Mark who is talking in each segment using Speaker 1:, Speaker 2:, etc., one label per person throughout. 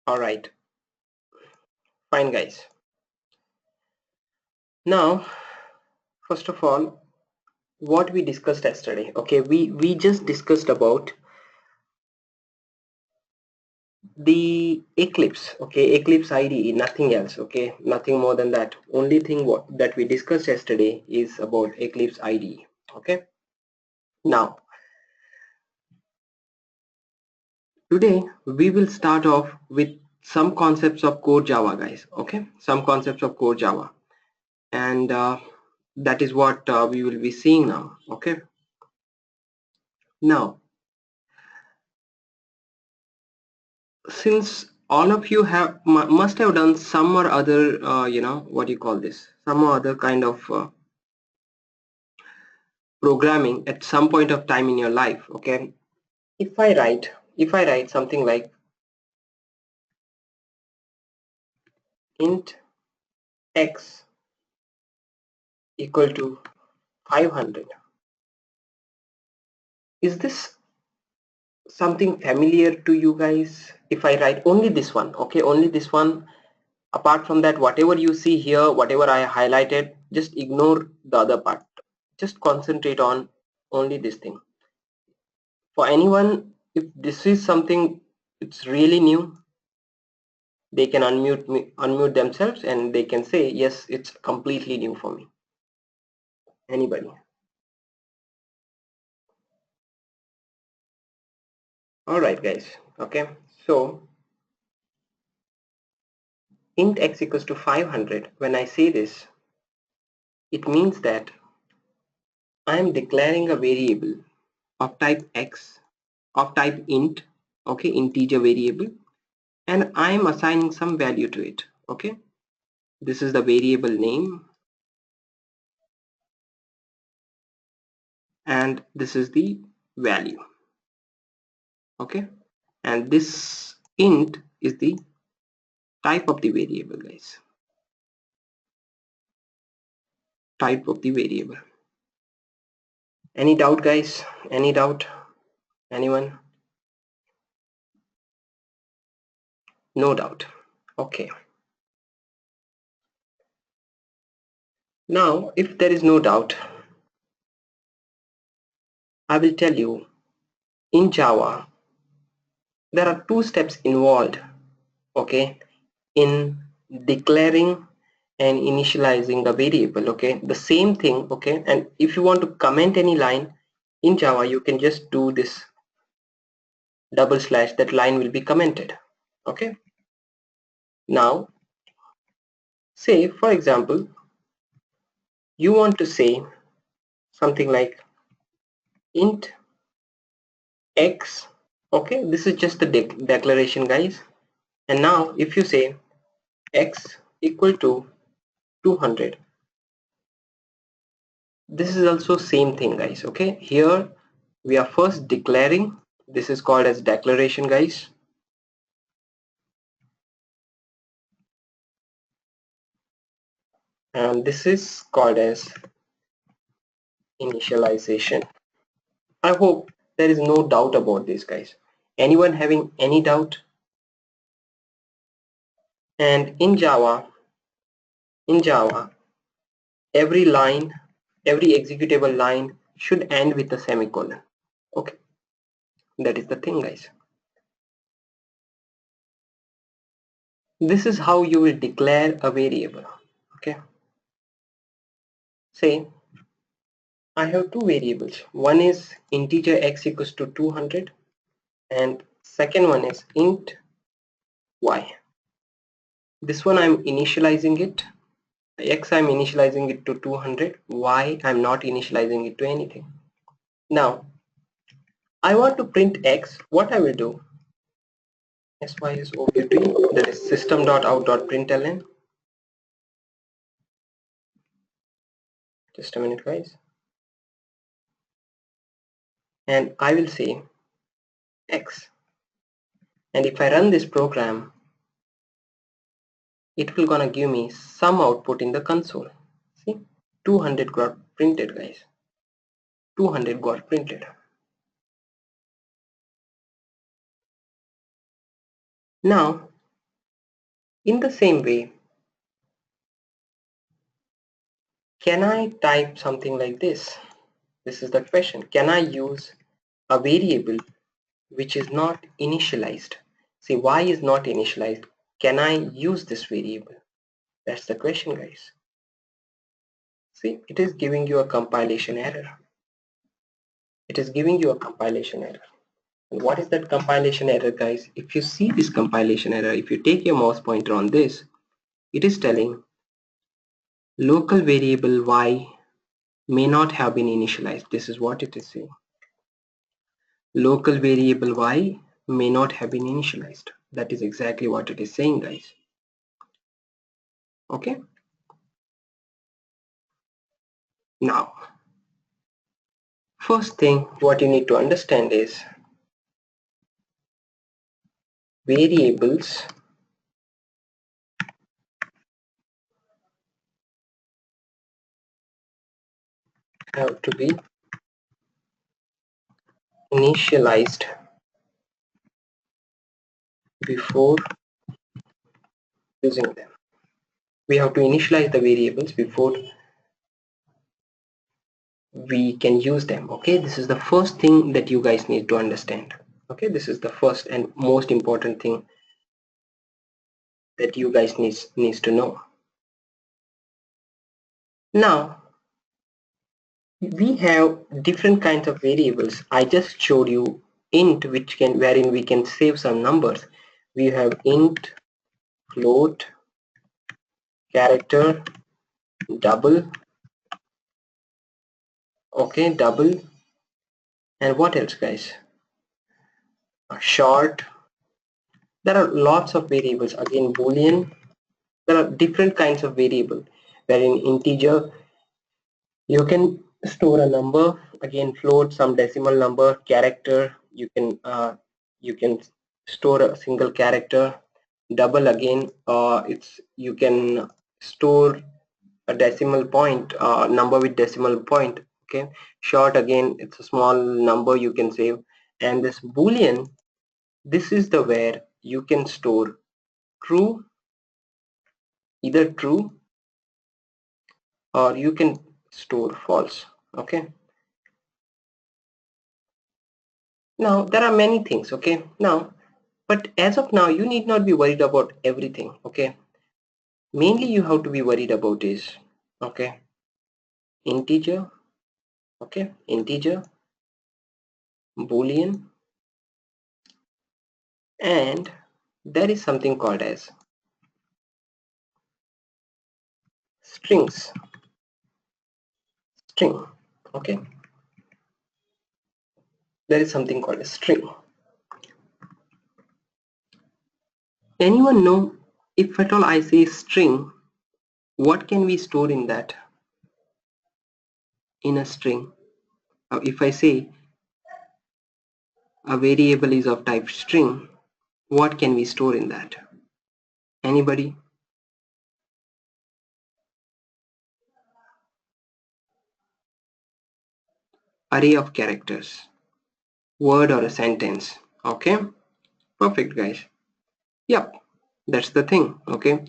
Speaker 1: All right, fine guys. Now, first of all, what we discussed yesterday. Okay, we just discussed about the Eclipse. Okay, Eclipse IDE, nothing else. Okay, nothing more than that. Only thing that we discussed yesterday is about Eclipse IDE. Okay, now today we will start off with some concepts of core Java, guys. Okay, some concepts of core Java, and that is what we will be seeing now. Okay, now since all of you have must have done some or other what do you call this, some or other kind of programming at some point of time in your life. Okay, if I write something like int x equal to 500, is this something familiar to you guys? If I write only this one, okay, only this one, apart from that, whatever you see here, whatever I highlighted, just ignore the other part, just concentrate on only this thing. For anyone, if this is something it's really new, they can unmute themselves and they can say yes, it's completely new for me. Anybody? All right guys. Okay, so int x equals to 500, when I say this, it means that I am declaring a variable of type x, of type int, okay, integer variable, and I am assigning some value to it. Okay, this is the variable name and this is the value. Okay, and this int is the type of the variable, guys. Type of the variable. Any doubt, guys? Any doubt? Anyone? No doubt. Okay, now if there is no doubt, I will tell you, in Java there are two steps involved, okay, in declaring and initializing a variable. Okay, the same thing. Okay, and if you want to comment any line in Java, you can just do this double slash, that line will be commented. Okay, now say for example you want to say something like int x. Okay, this is just the declaration, guys. And now if you say x equal to 200, this is also same thing, guys. Okay, here we are first declaring, this is called as declaration, guys. And this is called as initialization. I hope there is no doubt about this, guys. Anyone having any doubt? And in Java, every line, every executable line should end with a semicolon. Okay, that is the thing, guys. This is how you will declare a variable. Okay, say I have two variables. One is integer x equals to 200 and second one is int y. This one I'm initializing it. X I'm initializing it to 200. Y I'm not initializing it to anything. Now I want to print x. What I will do, sy is opt, that is system.out.println. Just a minute, guys. And I will say x. And if I run this program, it will gonna give me some output in the console. See, 200 got printed, guys. 200 got printed. Now In the same way, can I type something like this? This is the question. Can I use a variable which is not initialized? See, why is not initialized? Can I use this variable? That's the question, guys. See, it is giving you a compilation error. It is giving you a compilation error. And what is that compilation error, guys? If you see this compilation error, if you take your mouse pointer on this, it is telling local variable y may not have been initialized. This is what it is saying. Local variable y may not have been initialized. That is exactly what it is saying, guys. Okay. Now, first thing what you need to understand is variables have to be initialized before using them. We have to initialize the variables before we can use them. Okay, this is the first thing that you guys need to understand. Okay, this is the first and most important thing that you guys needs to know. Now we have different kinds of variables. I just showed you int, wherein we can save some numbers. We have int, float, character, double, okay, double, and what else, guys? Short. There are lots of variables. Again, boolean. There are different kinds of variable, wherein integer you can store a number, again float some decimal number, character you can store a single character, double again it's you can store a decimal point number with decimal point. Okay, short again it's a small number you can save, and this boolean, this is the where you can store true, either true, or you can store false. Okay, now there are many things. Okay, now but as of now you need not be worried about everything. Okay, mainly you have to be worried about is, okay, integer, okay, integer, boolean, and there is something called as strings, string. Okay, there is something called a string. Anyone know, if at all I say string, what can we store in that, in a string? If I say a variable is of type string, what can we store in that? Anybody? Array of characters, word or a sentence. Okay, perfect, guys. Yep, that's the thing. Okay,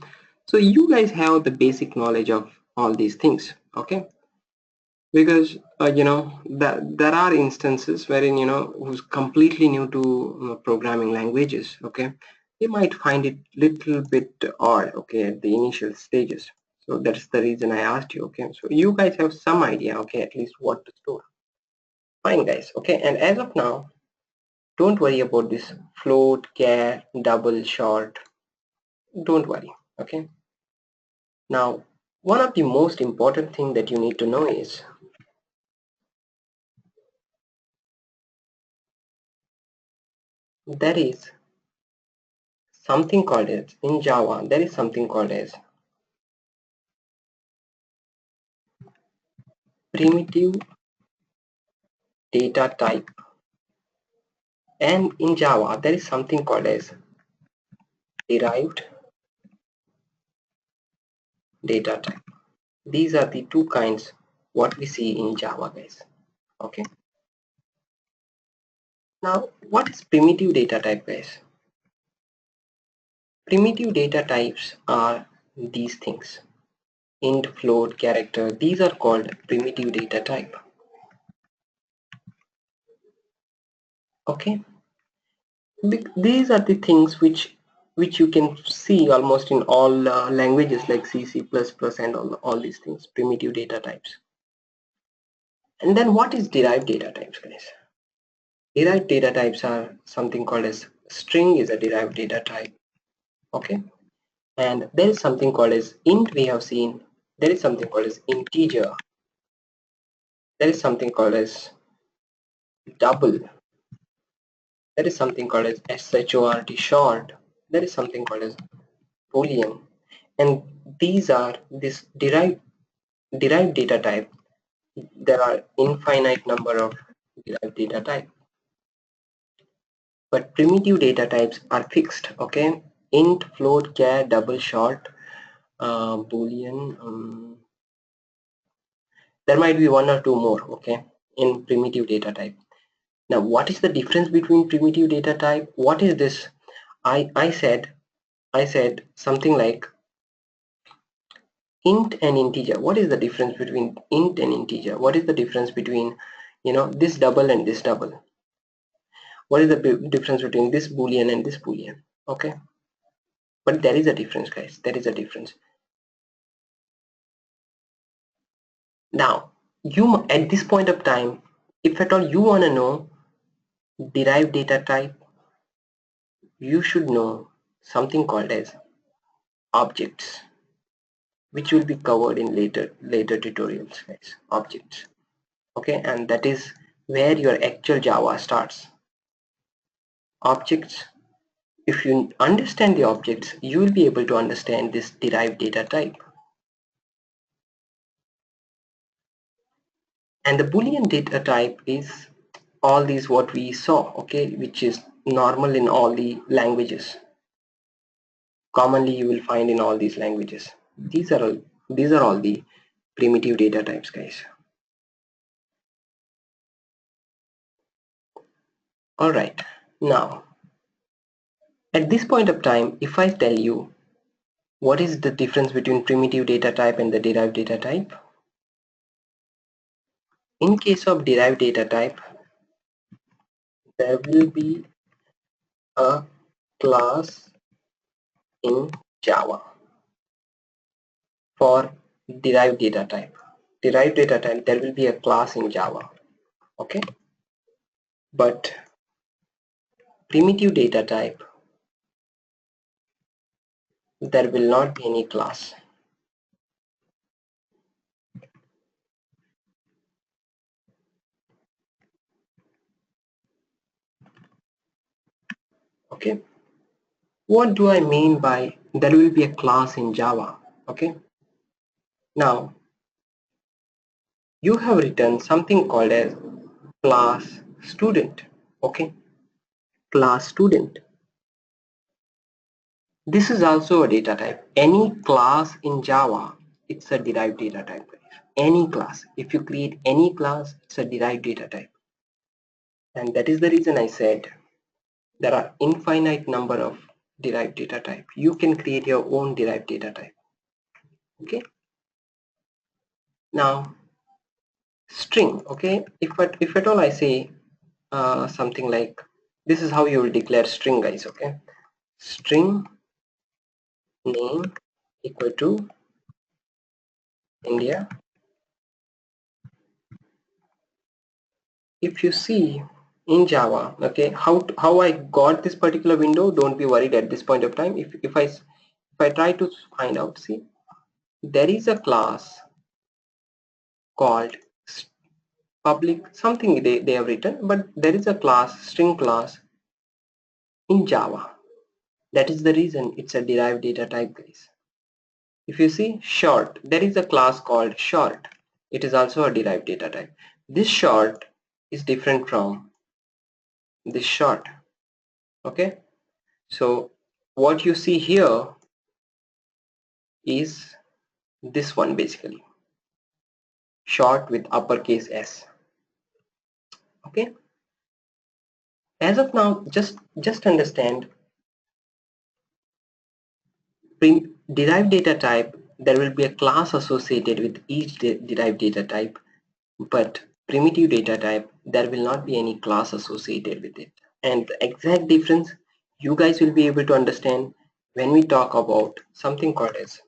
Speaker 1: so you guys have the basic knowledge of all these things. Okay, because you know that there are instances wherein, you know, who's completely new to programming languages. Okay, they might find it little bit odd, okay, at the initial stages. So that's the reason I asked you. Okay, so you guys have some idea, okay, at least what to store. Fine, guys. Okay, and as of now, don't worry about this float, char, double, short. Don't worry. Okay, now one of the most important thing that you need to know is there is something called as, in Java there is something called as primitive data type, and in Java there is something called as derived data type. These are the two kinds what we see in Java, guys. Okay, now what is primitive data type, guys? Primitive data types are these things. Int, float, character, these are called primitive data type. Okay, these are the things which you can see almost in all languages like C, C++ and all these things, primitive data types. And then what is derived data types, guys? Derived data types are something called as string is a derived data type. Okay, and there is something called as int we have seen. There is something called as integer. There is something called as double. There is something called as short. There is something called as boolean. And these are this derived data type. There are infinite number of derived data type. But primitive data types are fixed. Okay, int, float, char, double, short, boolean. There might be one or two more. Okay, in primitive data type. Now, what is the difference between primitive data type? What is this? I said something like int and integer. What is the difference between int and integer? What is the difference between, this double and this double? What is the difference between this boolean and this boolean? Okay, but there is a difference, guys. There is a difference. Now, you at this point of time, if at all you want to know derived data type, you should know something called as objects, which will be covered in later tutorials, guys. Objects. Okay, and that is where your actual Java starts. Objects. If you understand the objects, you will be able to understand this derived data type. And the Boolean data type is all these what we saw, okay, which is normal in all the languages. Commonly you will find in all these languages. These are all the primitive data types, guys. All right. Now, at this point of time, if I tell you what is the difference between primitive data type and the derived data type? In case of derived data type, there will be a class in Java for derived data type. Derived data type, there will be a class in Java. Okay, but primitive data type, there will not be any class. Okay, what do I mean by there will be a class in Java? Okay, now you have written something called as class student. Okay, class student. This is also a data type. Any class in Java, it's a derived data type. Any class. If you create any class, it's a derived data type. And that is the reason I said there are infinite number of derived data type. You can create your own derived data type. Okay. Now, string. Okay. If at all I say something like this is how you will declare string, guys. Okay. String name equal to India. If you see in Java, okay, how I got this particular window, don't be worried at this point of time. If I try to find out, see, there is a class called public something they have written, but there is a class, string class in Java. That is the reason it's a derived data type, guys. If you see short, there is a class called short. It is also a derived data type. This short is different from this short. Okay, so what you see here is this one basically, short with uppercase S. Okay, as of now, just understand derived data type, there will be a class associated with each derived data type, but primitive data type, there will not be any class associated with it. And the exact difference you guys will be able to understand when we talk about something called as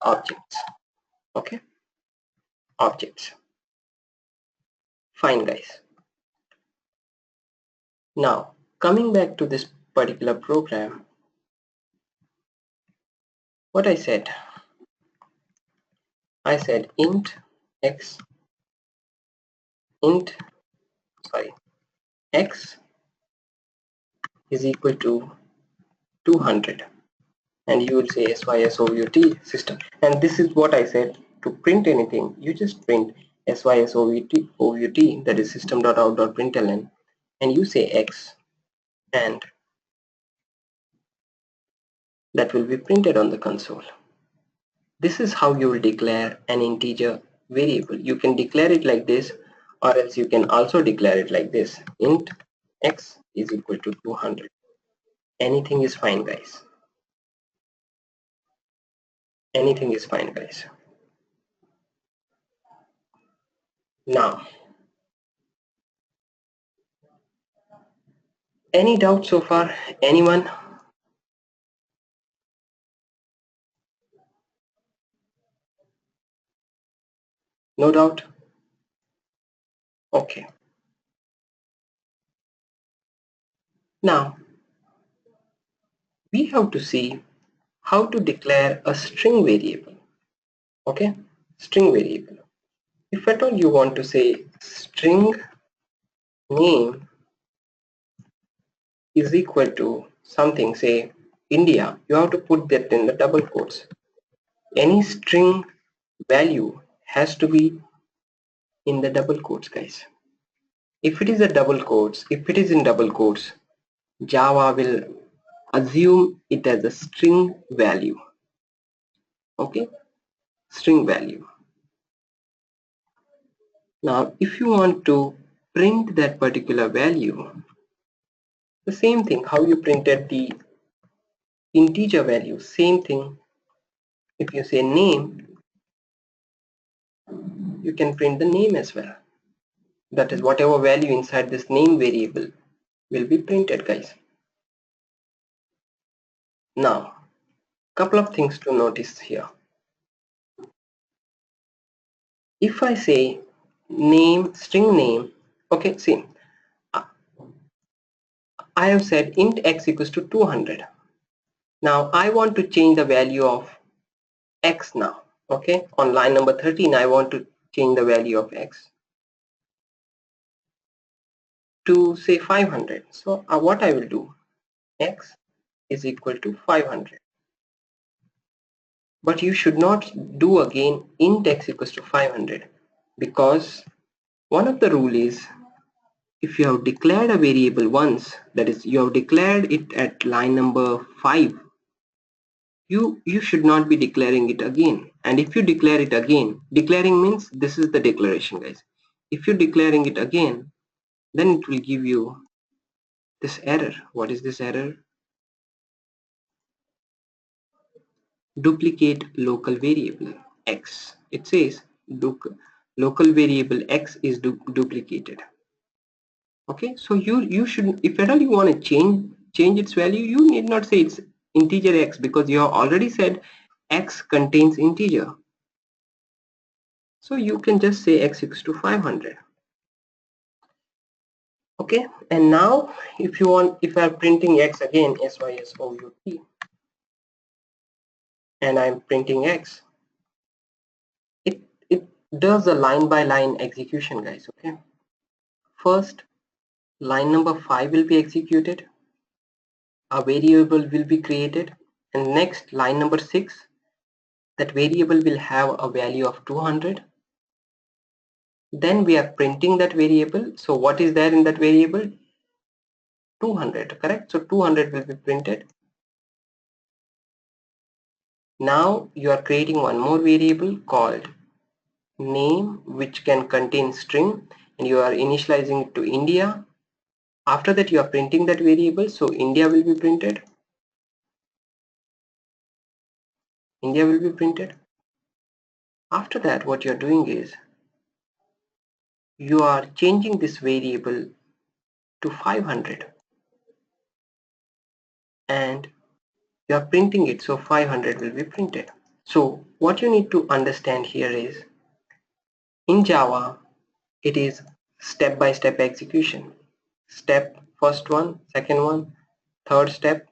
Speaker 1: objects. Okay, objects. Fine, guys. Now coming back to this particular program, what I said int x, int sorry x is equal to 200, and you will say SYSOVUT system. And this is what I said, to print anything you just print SYSOVUT, that is system.out.println, and you say x, and that will be printed on the console. This is how you will declare an integer variable. You can declare it like this, or else you can also declare it like this: int x is equal to 200. Anything is fine, guys. Anything is fine, guys. Now, any doubt so far? Anyone? No doubt? Okay. Now, we have to see how to declare a string variable. Okay? String variable. If at all you want to say string name is equal to something, say India, you have to put that in the double quotes. Any string value has to be in the double quotes, guys. If it is a double quotes, if it is in double quotes, Java will assume it as a string value. Okay, string value. Now if you want to print that particular value, the same thing how you printed the integer value, same thing. If you say name, you can print the name as well. That is, whatever value inside this name variable will be printed, guys. Now couple of things to notice here. If I say name, string name, okay, see, I have said int x equals to 200. Now I want to change the value of x now. Okay, on line number 13 I want to change the value of x to say 500. So what I will do, x is equal to 500. But you should not do again int x equals to 500, because one of the rule is, if you have declared a variable once, that is you have declared it at line number 5, you should not be declaring it again. And if you declare it again, declaring means this is the declaration, guys. If you're declaring it again, then it will give you this error. What is this error? Duplicate local variable x. It says local variable x is duplicated. Okay, so you should, if at all you want to change its value, you need not say it's integer x, because you have already said x contains integer. So you can just say x equals to 500. Okay, and now if you want, if I'm printing x again, SYSOUT, and I'm printing x, it does a line by line execution, guys. Okay, first line number 5 will be executed, a variable will be created, and next line number 6, that variable will have a value of 200. Then we are printing that variable. So what is there in that variable? 200, correct? So 200 will be printed. Now you are creating one more variable called name, which can contain string, and you are initializing it to India. After that you are printing that variable, so India will be printed. India will be printed. After that, what you're doing is you are changing this variable to 500 and you are printing it, so 500 will be printed. So what you need to understand here is in Java it is step-by-step execution. Step first one, second one, third step,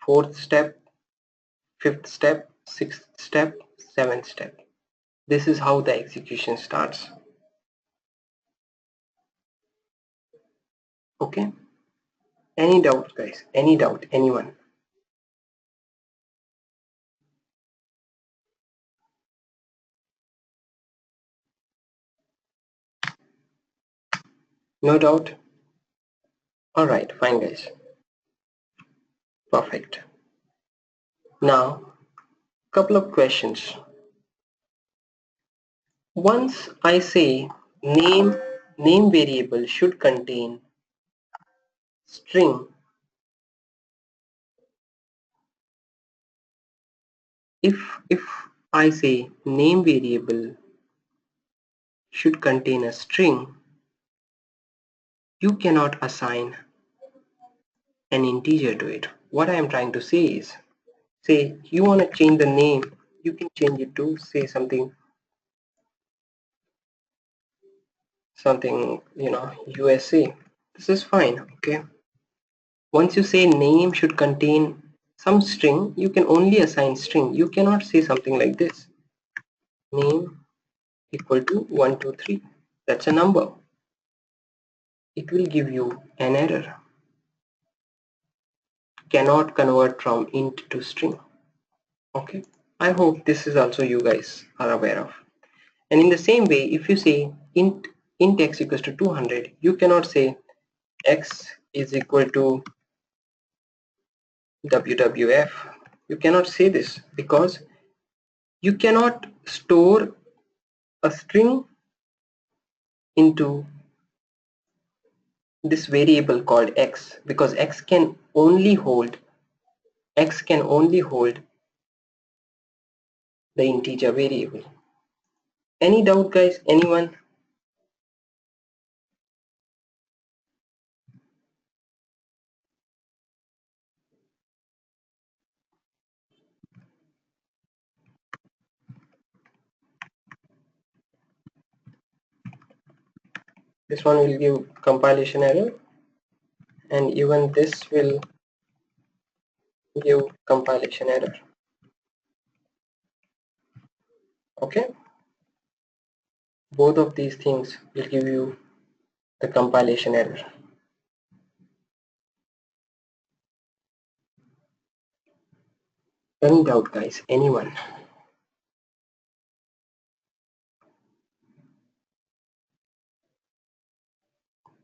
Speaker 1: fourth step, fifth step, sixth step, seventh step. This is how the execution starts. Okay? Any doubt, guys? Any doubt? Anyone? No doubt? Alright, fine guys. Perfect. Now, couple of questions. Once I say name variable should contain string, if I say name variable should contain a string, you cannot assign an integer to it. What I am trying to say is, say you want to change the name, you can change it to say something USA. This is fine. Okay, once you say name should contain some string, you can only assign string. You cannot say something like this, name equal to 123. That's a number. It will give you an error. Cannot convert from int to string. Okay, I hope this is also you guys are aware of. And in the same way, if you say int x equals to 200, you cannot say x is equal to WWF. You cannot say this because you cannot store a string into this variable called x, because x can only hold the integer variable. Any doubt, guys? Anyone? This one will give compilation error, and even this will give compilation error. Okay, both of these things will give you the compilation error. Any doubt, guys? Anyone?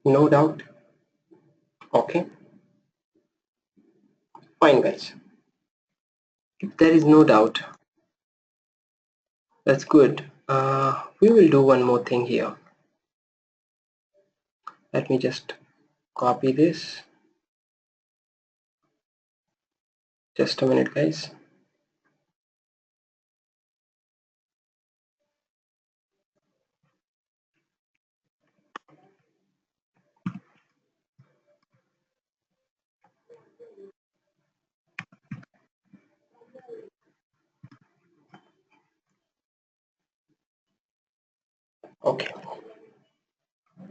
Speaker 1: No doubt? Okay, fine guys. If there is no doubt, that's good. We will do one more thing here. Let me just copy this. Just a minute, guys. Okay.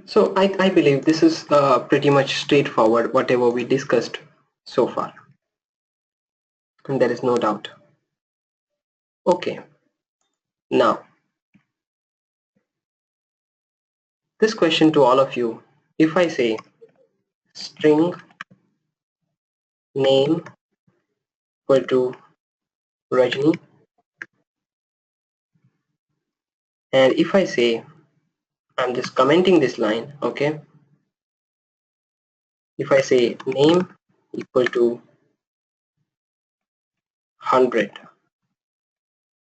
Speaker 1: So I believe this is pretty much straightforward, whatever we discussed so far. And there is no doubt. Okay. Now, this question to all of you. If I say string name equal to Rajni, and if I say, I'm just commenting this line, okay? If I say name equal to 100,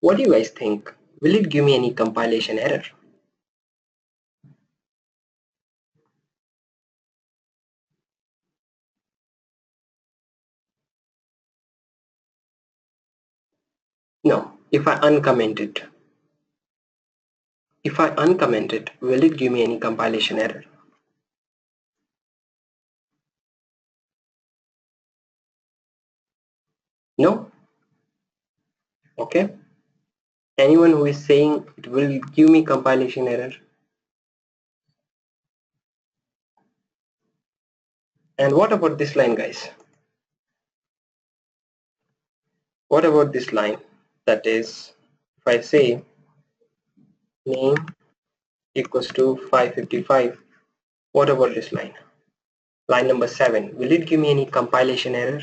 Speaker 1: what do you guys think? Will it give me any compilation error? No, if I uncomment it. If I uncomment it, will it give me any compilation error? No? Okay. Anyone who is saying it will give me compilation error? And what about this line, guys? What about this line? That is, if I say name equals to 555, what about this line? Line number 7, will it give me any compilation error?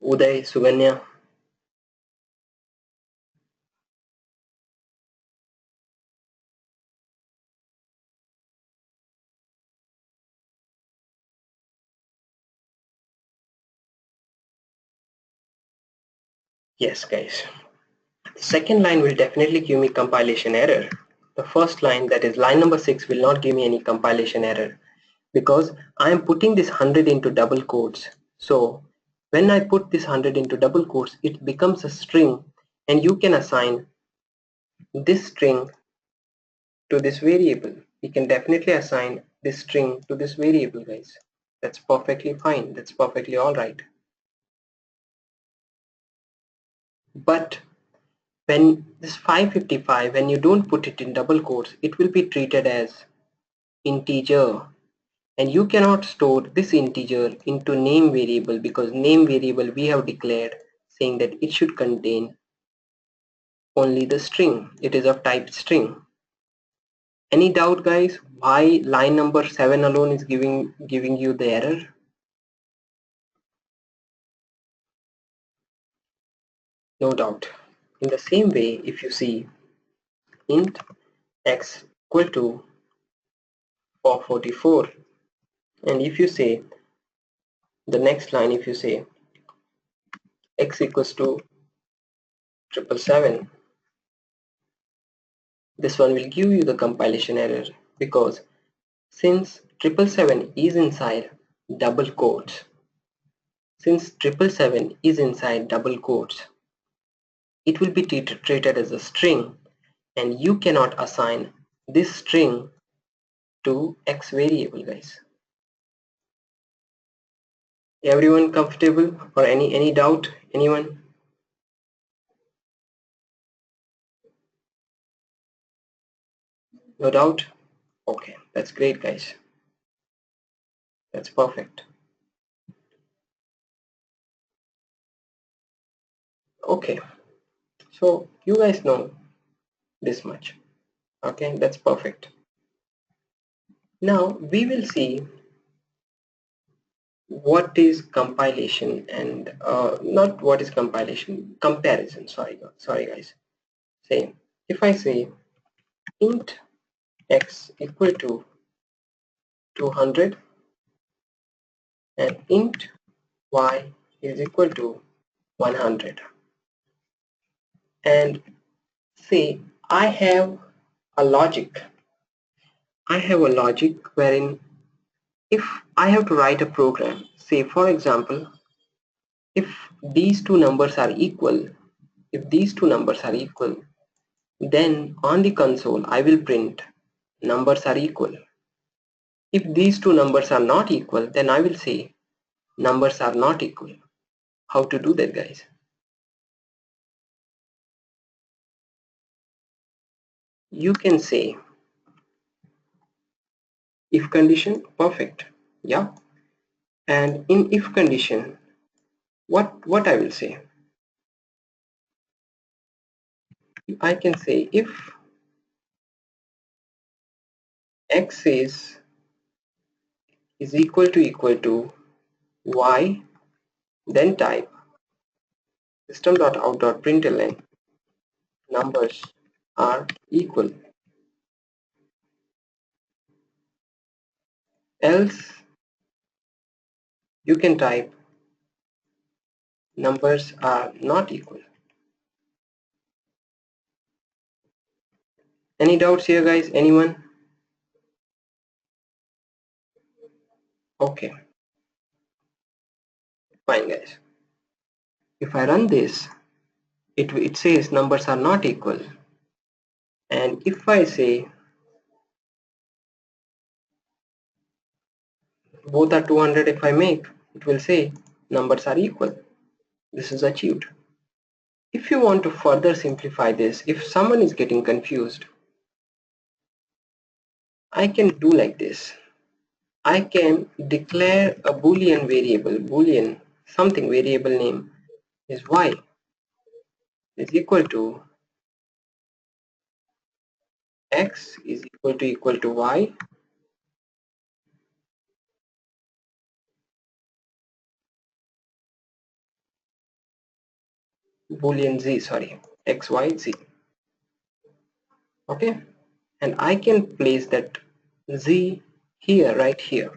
Speaker 1: Uday, Suganya? Yes, guys. The second line will definitely give me compilation error. The first line, that is line number 6, will not give me any compilation error because I am putting this 100 into double quotes. So when I put this 100 into double quotes, it becomes a string, and you can assign this string to this variable. We can definitely assign this string to this variable, guys. That's perfectly fine. That's perfectly all right. But when this 555, when you don't put it in double quotes, it will be treated as integer, and you cannot store this integer into name variable because name variable we have declared saying that it should contain only the string. It is of type string. Any doubt, guys, why line number 7 alone is giving you the error? No doubt. In the same way, if you see int x equal to 444, and if you say the next line, if you say x equals to 777, this one will give you the compilation error because since 777 is inside double quotes, it will be treated as a string, and you cannot assign this string to x variable, guys. Everyone comfortable, or any doubt? Anyone? No doubt? Okay, that's great, guys. That's perfect. Okay, so you guys know this much. Okay, that's perfect. Now we will see what is compilation and not what is compilation, comparison. Sorry guys. Say, if I say int x equal to 200 and int y is equal to 100, and say I have a logic. Wherein if I have to write a program, say for example, if these two numbers are equal, then on the console I will print numbers are equal. If these two numbers are not equal, then I will say numbers are not equal. How to do that, guys? You can say if condition, perfect, yeah. And in if condition, what I will say, I can say if x is equal to y, then type system.out.println numbers are equal, else you can type numbers are not equal. Any doubts here, guys? Anyone? Okay, fine, guys. If I run this, it says numbers are not equal. And if I say both are 200, if I make, it will say numbers are equal. This is achieved. If you want to further simplify this, if someone is getting confused, I can do like this. I can declare a boolean variable, boolean something variable name is y is equal to x is equal to y, boolean z, sorry, x y z. Okay, and I can place that z here, right here.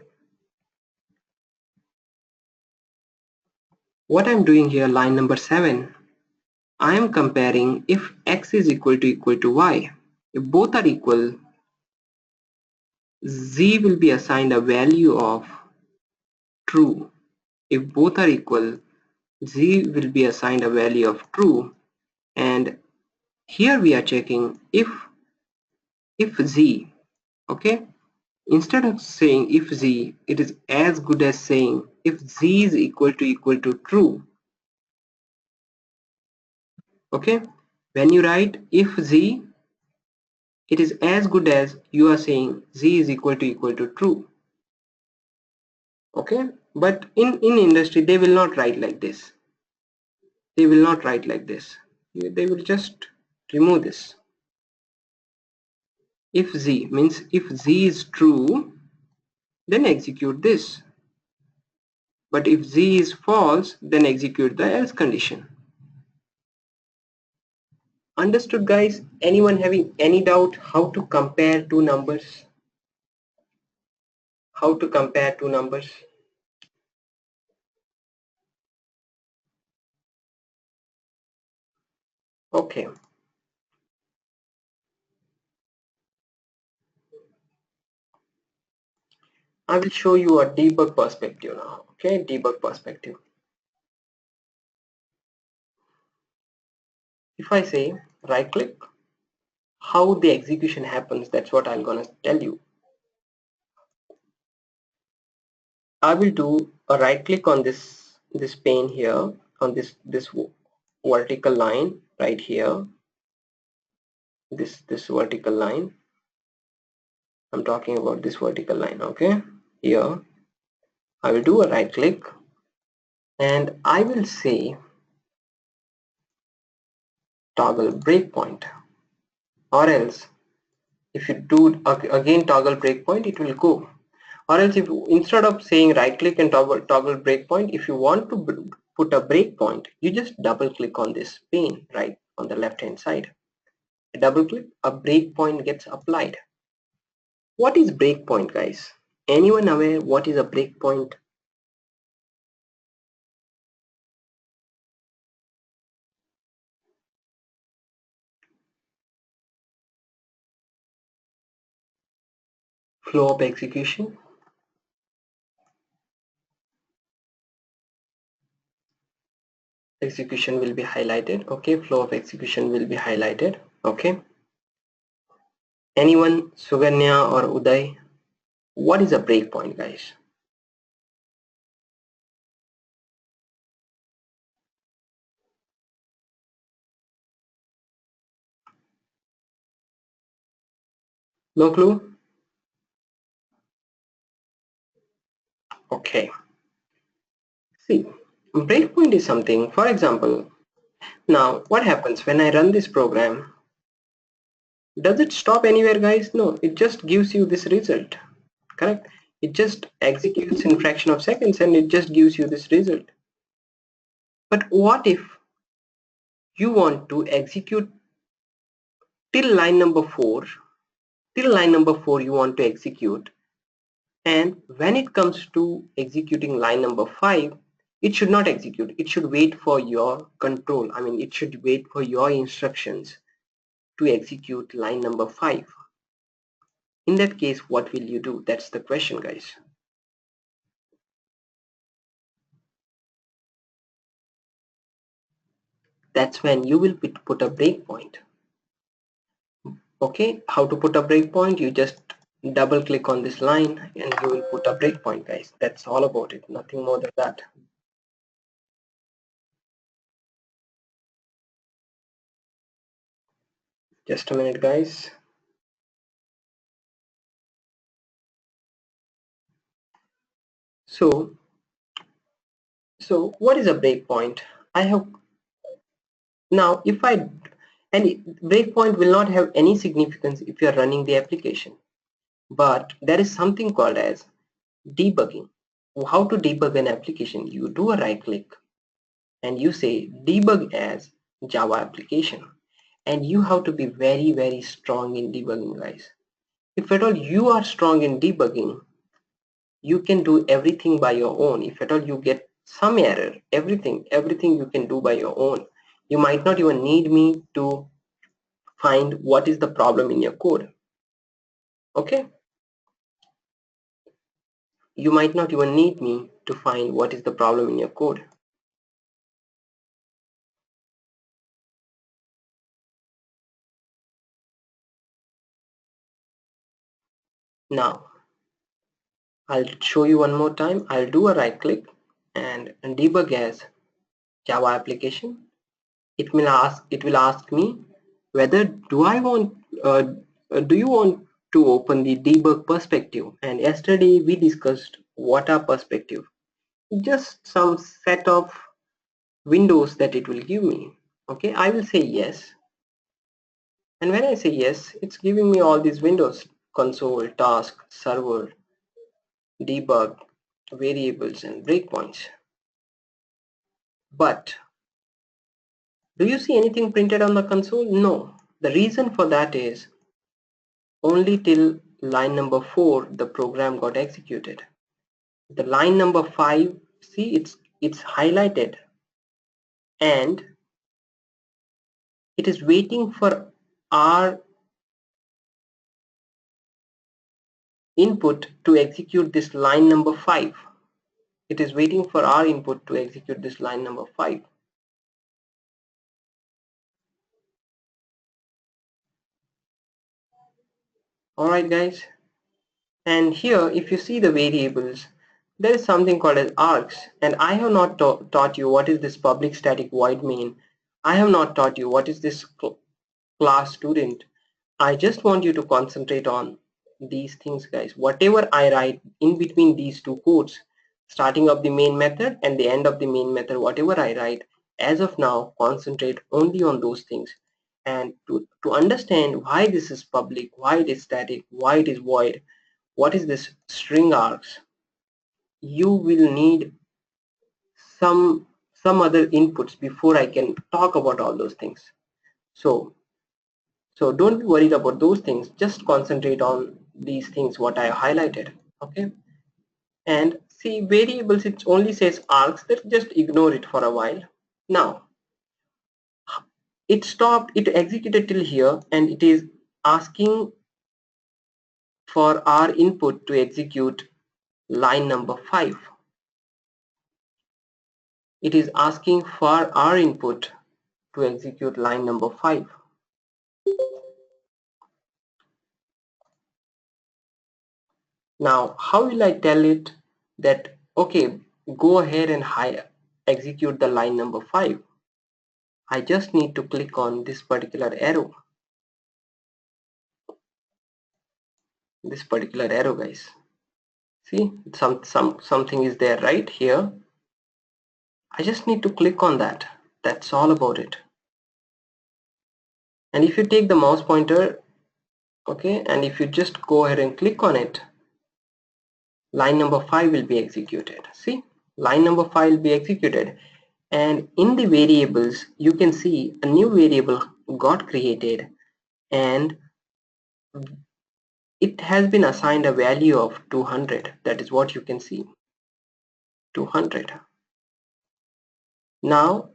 Speaker 1: What I'm doing here, line number 7, I am comparing if x is equal to y. If both are equal, z will be assigned a value of true. If both are equal, z will be assigned a value of true. And here we are checking if z, okay, instead of saying if z, it is as good as saying if z is equal to true. Okay, when you write if z, it is as good as you are saying z is equal to true. Okay, but in industry they will not write like this. They will not write like this. They will just remove this. If z means if z is true, then execute this. But if z is false, then execute the else condition. Understood, guys? Anyone having any doubt how to compare two numbers? How to compare two numbers? Okay. I will show you a debug perspective now. Okay, debug perspective. If I say right click, how the execution happens, that's what I'm gonna tell you. I will do a right click on this pane here, on this vertical line right here, this vertical line. I'm talking about this vertical line. Okay, here I will do a right click and I will say toggle breakpoint, or else if you do again toggle breakpoint, it will go. Or else if instead of saying right click and toggle breakpoint, if you want to put a breakpoint, you just double click on this pane right on the left hand side. A double click, a breakpoint gets applied. What is breakpoint, guys? Anyone aware what is a breakpoint? Flow of execution. Execution will be highlighted. Okay, flow of execution will be highlighted. Okay. Anyone, Suganya or Uday? What is a breakpoint, guys? No clue? Okay. See, breakpoint is something, for example, now what happens when I run this program? Does it stop anywhere, guys? No, it just gives you this result, correct? It just executes in fraction of seconds and it just gives you this result. But what if you want to execute till line number 4, till line number 4 you want to execute, and when it comes to executing line number 5, it should not execute. It should wait for your control. I mean, it should wait for your instructions. to execute line number 5. In that case, what will you do? That's the question, guys. That's when you will put a breakpoint. Okay, how to put a breakpoint? You just double click on this line and you will put a breakpoint, guys. That's all about it, nothing more than that. Just a minute, guys. So what is a breakpoint? I have now if I and breakpoint will not have any significance if you are running the application, but there is something called as debugging. How to debug an application? You do a right click and you say debug as Java application, and you have to be very strong in debugging, guys. If at all you are strong in debugging, you can do everything by your own. If at all you get some error, everything you can do by your own. You might not even need me to find what is the problem in your code. Okay, you might not even need me to find what is the problem in your code. Now I'll show you one more time. I'll do a right click and debug as Java application. It will ask me whether do you want to open the debug perspective. And yesterday we discussed what are perspective. Just some set of windows that it will give me. Okay, I will say yes. And when I say yes, it's giving me all these windows: console, task, server, debug, variables, and breakpoints. But do you see anything printed on the console? No. The reason for that is only till line number 4 the program got executed. The line number 5, see, it's highlighted and it is waiting for our input to execute this line number 5. It is waiting for our input to execute this line number 5. Alright, guys. And here, if you see the variables, there is something called as args, and I have not taught you what is this public static void main. I have not taught you what is this class student. I just want you to concentrate on these things, guys. Whatever I write in between these two codes, starting of the main method and the end of the main method, whatever I write, as of now, concentrate only on those things. And to understand why this is public, why it is static, why it is void, what is this string args, you will need some other inputs before I can talk about all those things. So don't be worried about those things. Just concentrate on these things what I highlighted. Okay. And see variables, it only says args. Let's just ignore it for a while. Now it stopped. It executed till here, and it is asking for our input to execute line number 5. It is asking for our input to execute line number 5. Now, how will I tell it that, okay, go ahead and execute the line number 5? I just need to click on this particular arrow. This particular arrow, guys. See, something is there right here. I just need to click on that. That's all about it. And if you take the mouse pointer, okay, and if you just go ahead and click on it, line number 5 will be executed. See, line number 5 will be executed. And in the variables, you can see a new variable got created and it has been assigned a value of 200. That is what you can see, 200. Now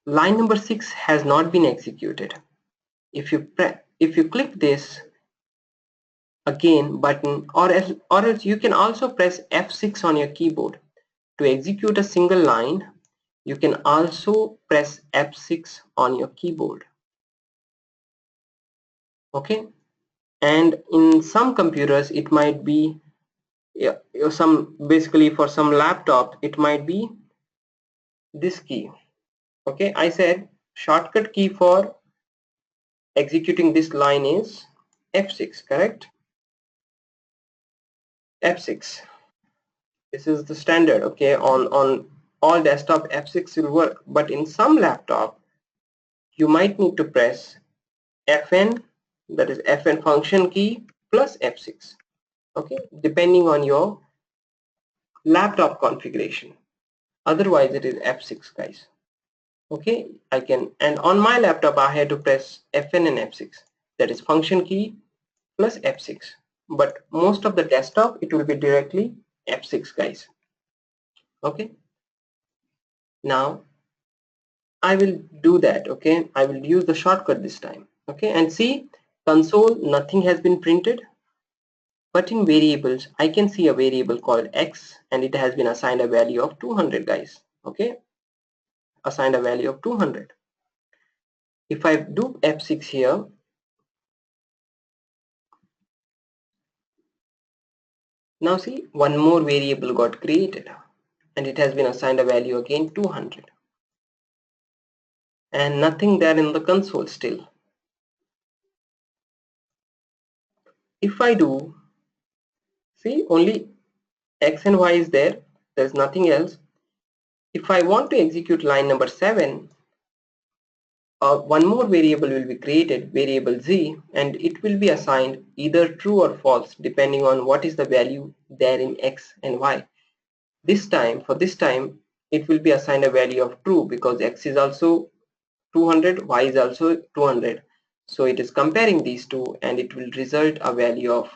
Speaker 1: line number 6 has not been executed. if you click this again button, or else you can also press F6 on your keyboard to execute a single line. You can also press F6 on your keyboard. Okay, and in some computers it might be, yeah, some basically for some laptop it might be this key. Okay, I said shortcut key for executing this line is F6, correct? F6. This is the standard. Okay, on all desktop F6 will work, but in some laptop you might need to press Fn, that is Fn function key plus F6. Okay, depending on your laptop configuration. Otherwise it is F6, guys. Okay, I can, and on my laptop I had to press Fn and F6, that is function key plus F6, but most of the desktop it will be directly F6, guys. Okay, now I will do that. Okay, I will use the shortcut this time. Okay, and see, console, nothing has been printed, but in variables I can see a variable called x, and it has been assigned a value of 200, guys. Okay, assigned a value of 200. If I do F6 here, now see, one more variable got created and it has been assigned a value again 200, and nothing there in the console still. If I do, see, only x and y is there, there's nothing else. If I want to execute line number 7, one more variable will be created, variable z, and it will be assigned either true or false depending on what is the value there in x and y. This time, for this time, it will be assigned a value of true because x is also 200, y is also 200. So it is comparing these two and it will result a value of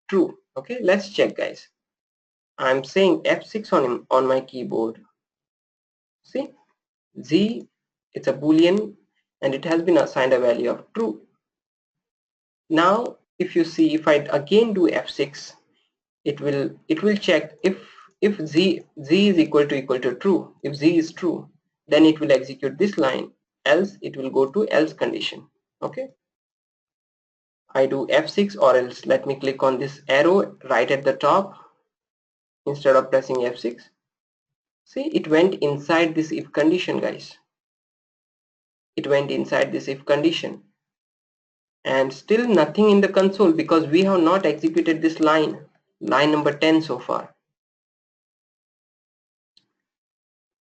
Speaker 1: true. Okay, let's check, guys. I'm saying F6 on my keyboard. See, z, it's a boolean and it has been assigned a value of true. Now if you see, if I again do F6, it will check if z is equal to true. If z is true, then it will execute this line, else it will go to else condition. Okay, I do F6, or else let me click on this arrow right at the top instead of pressing F6. See, it went inside this if condition, guys. It went inside this if condition, and still nothing in the console because we have not executed this line number 10 so far.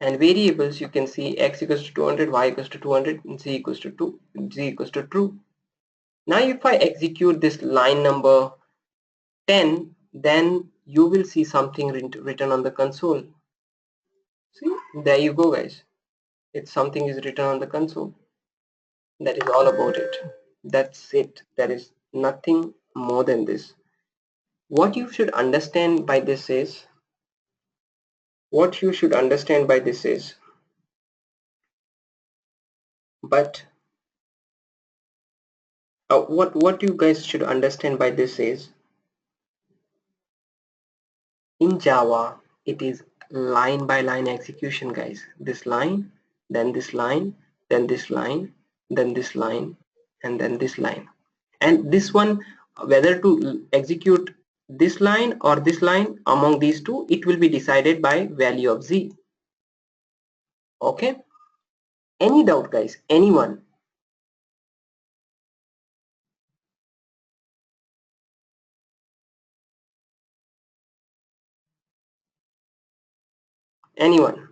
Speaker 1: And variables, you can see x equals to 200, y equals to 200, and z equals to 2, z equals to true. Now if I execute this line number 10, then you will see something written on the console. See, there you go, guys. It's something is written on the console. That is all about it. That's it. There is nothing more than this. What you should understand by this is, but what you guys should understand by this is, in Java, it is line by line execution, guys. This line, then this line, then this line, then this line, and then this line. And this one, whether to execute this line or this line, among these two, it will be decided by value of z. Okay? Any doubt, guys? Anyone? Anyone?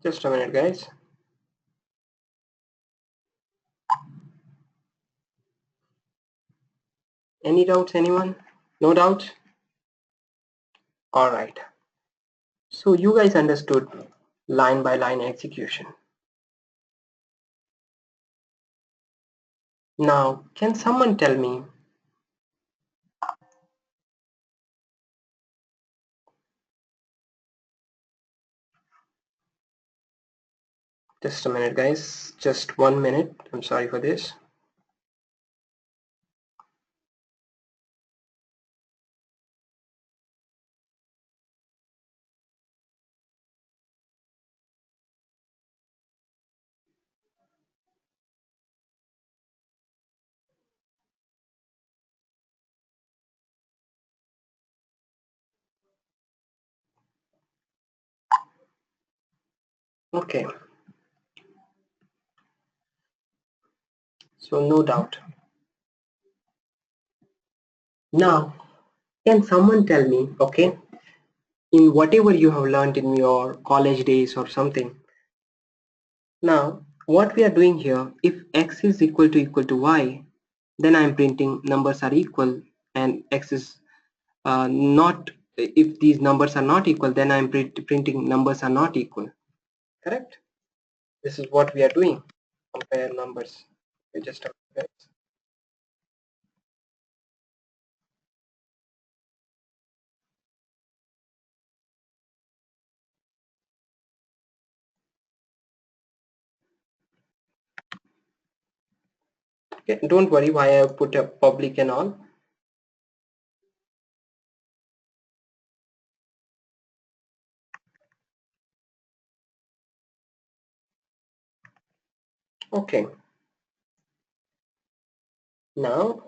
Speaker 1: Just a minute, guys. Any doubts, anyone? No doubts? All right. So you guys understood line by line execution. Now, can someone tell me Just a minute guys, just 1 minute. I'm sorry for this. Okay, so no doubt. Now, can someone tell me, okay, in whatever you have learned in your college days or something, now what we are doing here, if x is equal to y, then I'm printing numbers are equal, and x is not, if these numbers are not equal, then I'm printing numbers are not equal. Correct? This is what we are doing. Compare numbers. Okay, just a minute. Okay, don't worry why I put a public and all. Okay, now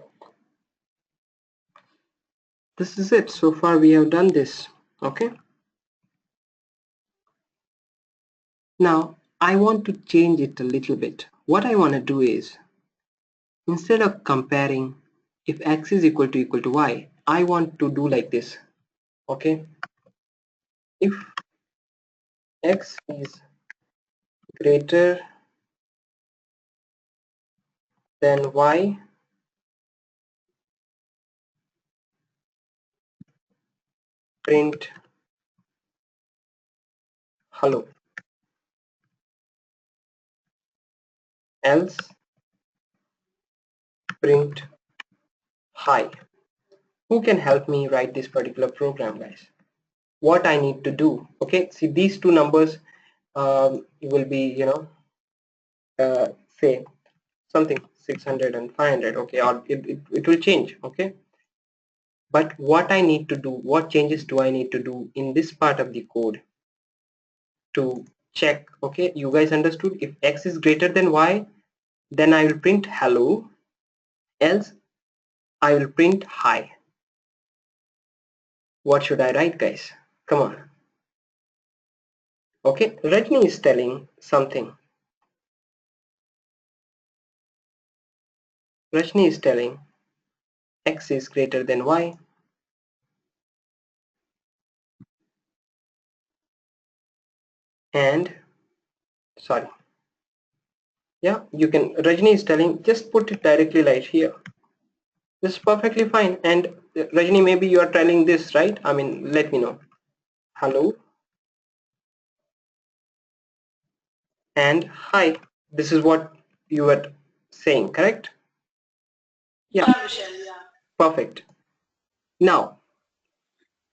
Speaker 1: this is it. So far we have done this. Okay, now I want to change it a little bit. What I want to do is, instead of comparing if x is equal to y, I want to do like this. Okay, if x is greater than y, print hello, else print hi. Who can help me write this particular program, guys? What I need to do? Okay, see these two numbers will be, uh, say something 600 and 500. Okay, or it will change. Okay, but what I need to do, what changes do I need to do in this part of the code to check? Okay, you guys understood? If x is greater than y, then I will print hello, else I will print hi. What should I write, guys? Come on. Okay, Rajni is telling something. Rajni is telling x is greater than y, and sorry, yeah, you can, Rajni is telling, just put it directly right here. This is perfectly fine. And Rajni, maybe you are telling this, right? I mean, let me know. Hello and hi. This is what you were saying, correct? Yeah, perfect. Now,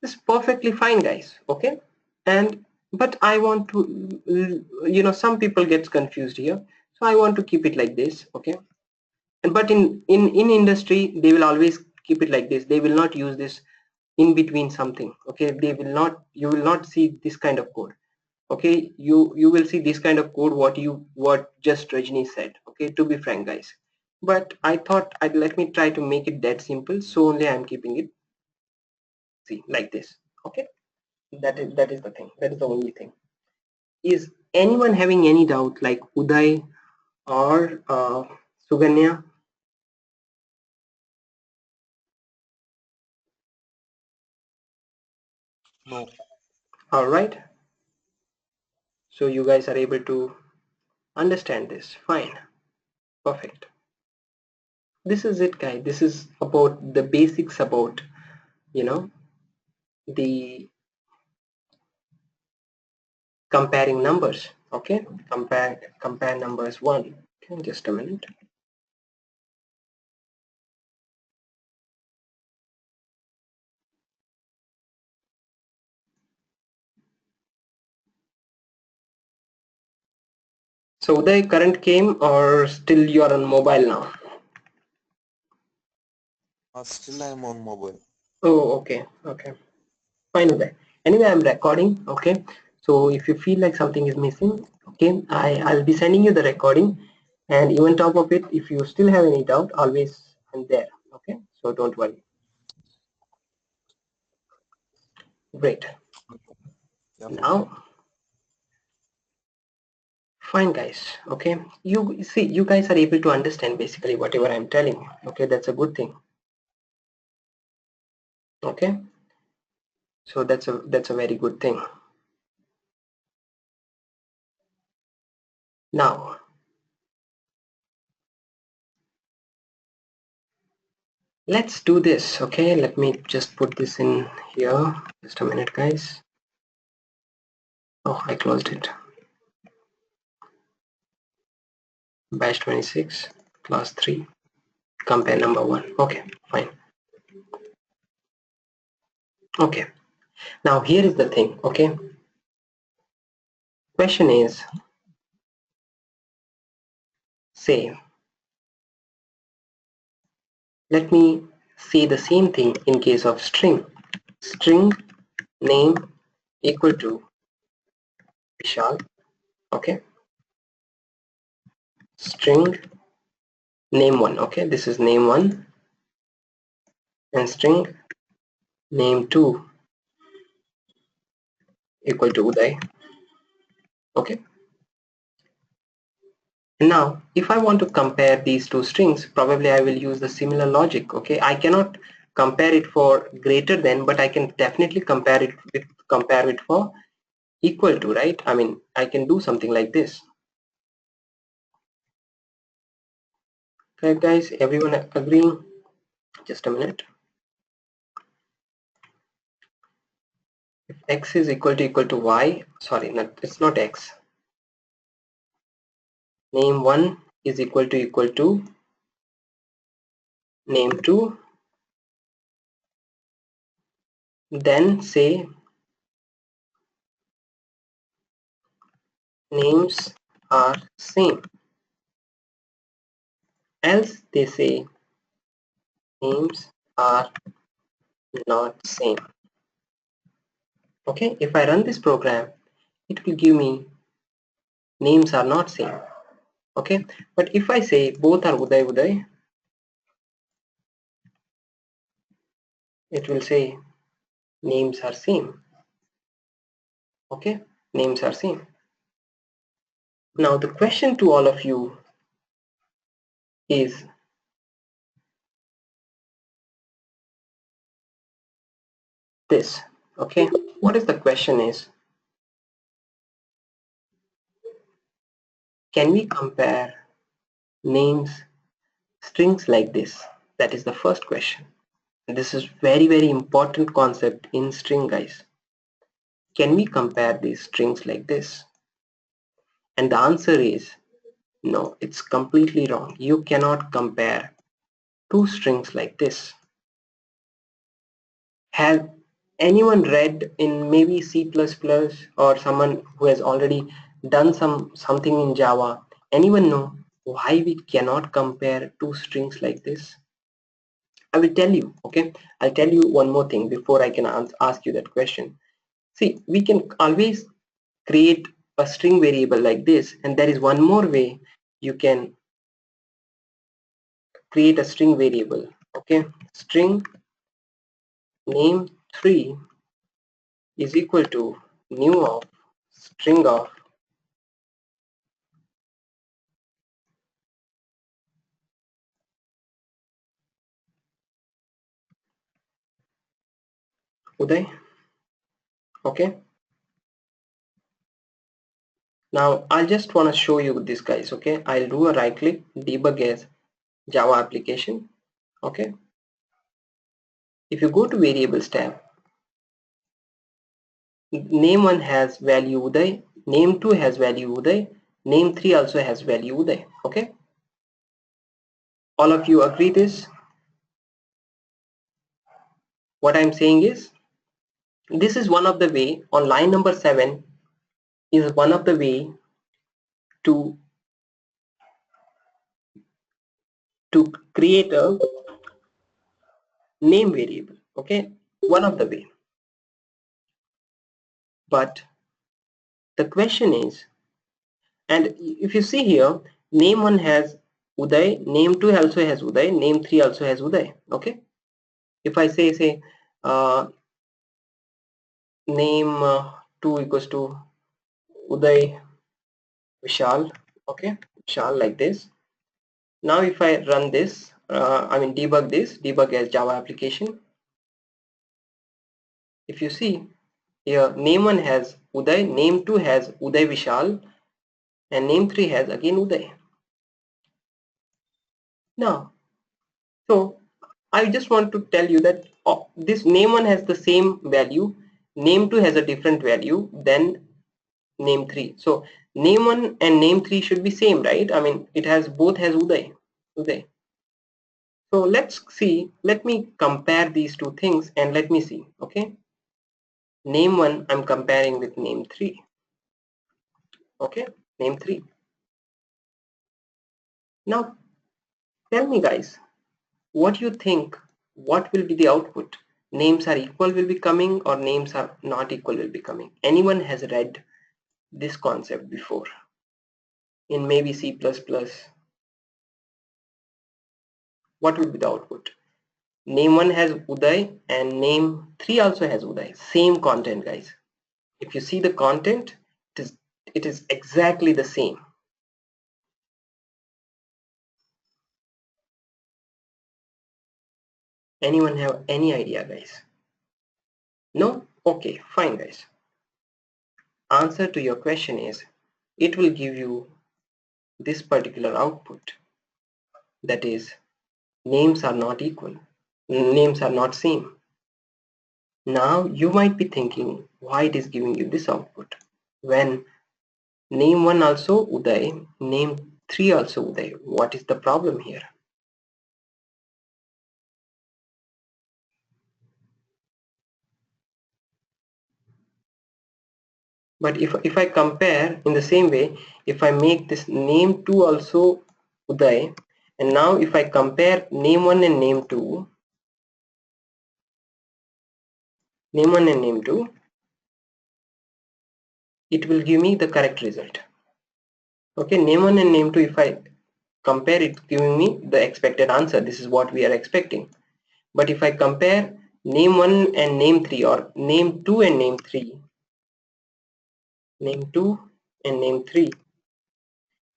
Speaker 1: this is perfectly fine, guys. Okay, and but I want to, some people gets confused here, so I want to keep it like this. Okay, and but in industry they will always keep it like this. They will not use this in between something. Okay, they will not, you will not see this kind of code. Okay, you will see this kind of code, what just Rajni said. Okay, to be frank, guys, but I thought I'd let me try to make it that simple, so only I'm keeping it, see, like this. Okay, that is the thing, that is the only thing. Is anyone having any doubt, like Uday or Suganya?
Speaker 2: No.
Speaker 1: All right, so you guys are able to understand this, fine, perfect. This is it, guys. This is about the basics about, you know the comparing numbers. Okay, compare numbers one. Okay, just a minute. So Uday, current came or still you are on mobile now?
Speaker 2: Still I'm on mobile.
Speaker 1: Oh, okay, okay, fine Uday. Anyway, I'm recording, okay? So if you feel like something is missing, okay, I'll be sending you the recording, and even top of it, if you still have any doubt, always I'm there, okay? So don't worry. Great.
Speaker 2: Yeah.
Speaker 1: Now, fine guys, okay? You see, you guys are able to understand basically whatever I'm telling you, okay? That's a good thing, okay? So that's a very good thing. Now, let's do this, okay? Let me just put this in here. Just a minute, guys. Oh, I closed it. Batch 26, class 3, compare number 1. Okay, fine. Okay, now here is the thing, okay? Question is, say, let me say the same thing in case of string. String name equal to Vishal, okay? String name 1, okay? This is name 1, and string name 2 equal to Uday, okay? Now, if I want to compare these two strings, probably I will use the similar logic, okay? I cannot compare it for greater than, but I can definitely compare it for equal to, right? I mean, I can do something like this. Okay, guys, everyone agreeing? Just a minute. If x is equal to y, sorry, it's not x. Name 1 is equal to name 2, then say names are same. Else they say names are not same. Okay, if I run this program, it will give me names are not same. Okay, but if I say both are Uday, it will say names are same. Okay, names are same. Now the question to all of you is, this. Okay, what is the question is, can we compare names strings like this? That is the first question. This is very important concept in string, guys. Can we compare these strings like this? And the answer is no, it's completely wrong. You cannot compare two strings like this. Have anyone read in maybe C++ or someone who has already done something in Java? Anyone know why we cannot compare two strings like this? I will tell you, okay? I'll tell you one more thing before I can ask you that question. See, we can always create a string variable like this, and there is one more way you can create a string variable, okay? String name 3 is equal to new of string of Uday, okay? Now I just want to show you this, guys, okay? I'll do a right click, debug as Java application, okay? If you go to variables tab, name 1 has value Uday, name 2 has value Uday, name 3 also has value Uday, okay? All of you agree this? What I'm saying is, this is one of the way on line number 7 is one of the way to create a name variable. Okay, one of the way. But the question is, and if you see here, name 1 has Uday, name 2 also has Uday, name 3 also has Uday. Okay, if I say uh, name 2 equals to Uday Vishal, okay, Vishal, like this. Now if I run this, debug as Java application. If you see here, name 1 has Uday, name 2 has Uday Vishal, and name 3 has again Uday. Now, so I just want to tell you that this name 1 has the same value, name 2 has a different value than name 3. So name 1 and name 3 should be same, right? I mean, it has both has Uday. Uday. So let's see, let me compare these two things and let me see, okay? Name 1 I'm comparing with name 3, okay? Name 3. Now tell me guys, what you think, what will be the output? Names are equal will be coming or names are not equal will be coming? Anyone has read this concept before in maybe C++? What will be the output? Name 1 has Uday and name 3 also has Uday. Same content guys. If you see the content, it is exactly the same. Anyone have any idea guys? No? Okay, fine guys. Answer to your question is, it will give you this particular output, that is names are not equal, names are not same. Now you might be thinking why it is giving you this output when name 1 also Uday, name 3 also Uday. What is the problem here? But if I compare in the same way, if I make this name 2 also Uday, and now if I compare name 1 and name 2, name 1 and name 2, it will give me the correct result. Okay, name 1 and name 2, if I compare, it giving me the expected answer. This is what we are expecting. But if I compare name 1 and name 3 or name 2 and name 3, name 2 and name 3,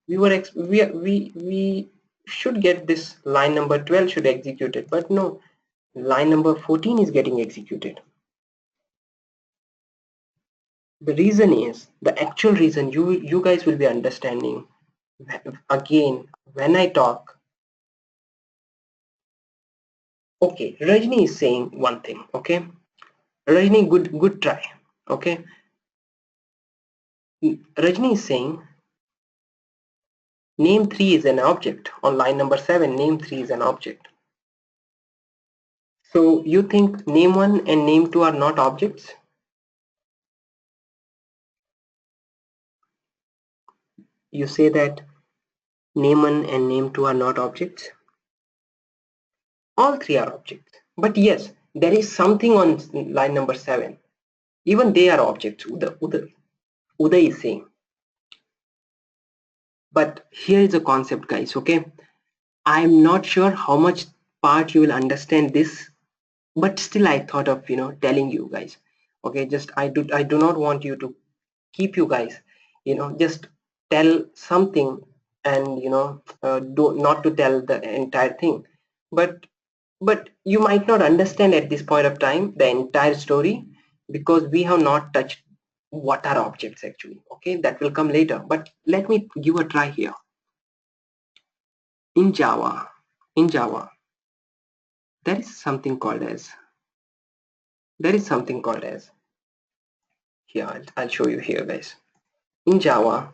Speaker 1: we should get this line number 12 should execute it, but no, line number 14 is getting executed. The reason is, the actual reason you guys will be understanding again when I talk. Okay, Rajni is saying one thing. Okay, Rajni, good try. Okay, Rajni is saying name 3 is an object. On line number 7, name 3 is an object. So you think name 1 and name 2 are not objects? You say that name 1 and name 2 are not objects? All three are objects. But yes, there is something on line number 7. Even they are objects. Uday is saying. But here is a concept, guys. Okay, I'm not sure how much part you will understand this, but still I thought of telling you guys. Okay, just I do not want you to keep you guys just tell something and do not to tell the entire thing, but you might not understand at this point of time the entire story because we have not touched what are objects actually. Okay, that will come later, but let me give a try here. In java there is something called as here. I'll show you here guys. In Java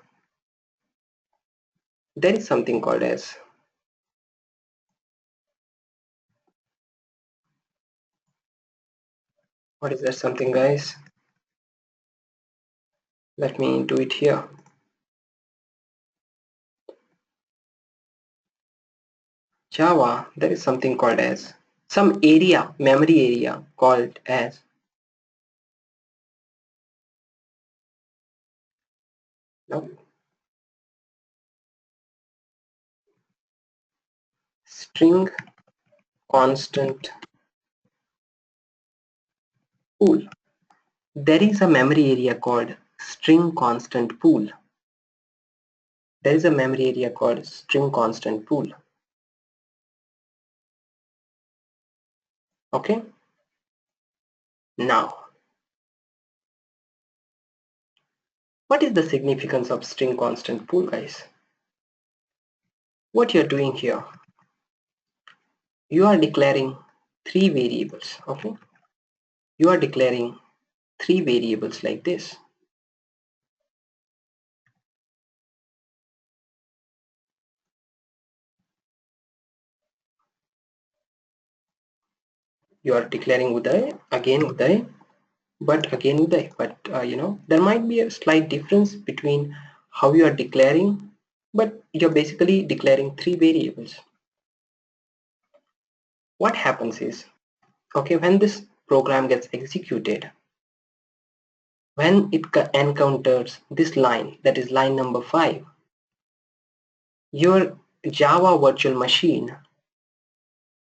Speaker 1: there is something called as what is that something guys? Let me do it here. Java, there is something called as some area, memory area called as no, string constant pool. There is a memory area called string constant pool. There is a memory area called string constant pool. Okay. Now, what is the significance of string constant pool, guys? What you're doing here, you are declaring three variables. Okay. You are declaring three variables like this. You are declaring Uday, again Uday, but again Uday. But there might be a slight difference between how you are declaring, but you're basically declaring three variables. What happens is, okay, when this program gets executed, when it encounters this line, that is line number 5, your Java virtual machine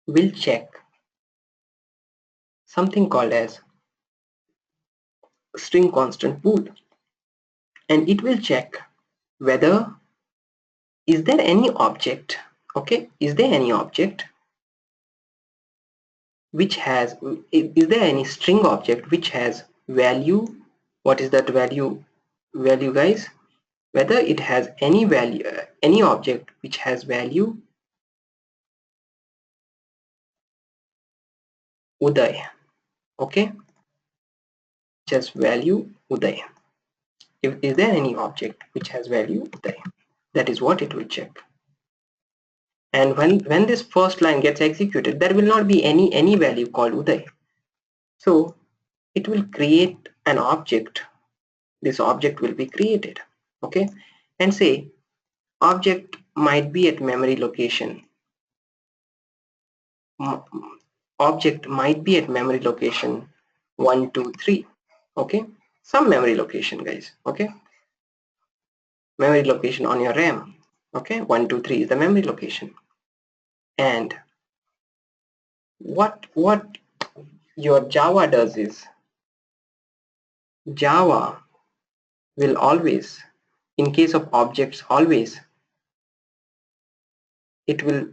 Speaker 1: will check something called as string constant pool, and it will check whether is there any object, okay, is there any object which has, is there any string object which has value. What is that value, guys? Whether it has any value, any object which has value Uday, okay, just value Uday. If is there any object which has value Uday, that is what it will check. And when this first line gets executed, there will not be any value called Uday. So it will create an object. This object will be created, okay, and say object might be at memory location. Object might be at memory location 1, 2, 3. Okay, some memory location, guys. Okay, memory location on your RAM. Okay, 1, 2, 3 is the memory location. And what your Java does is, Java will always, in case of objects, always it will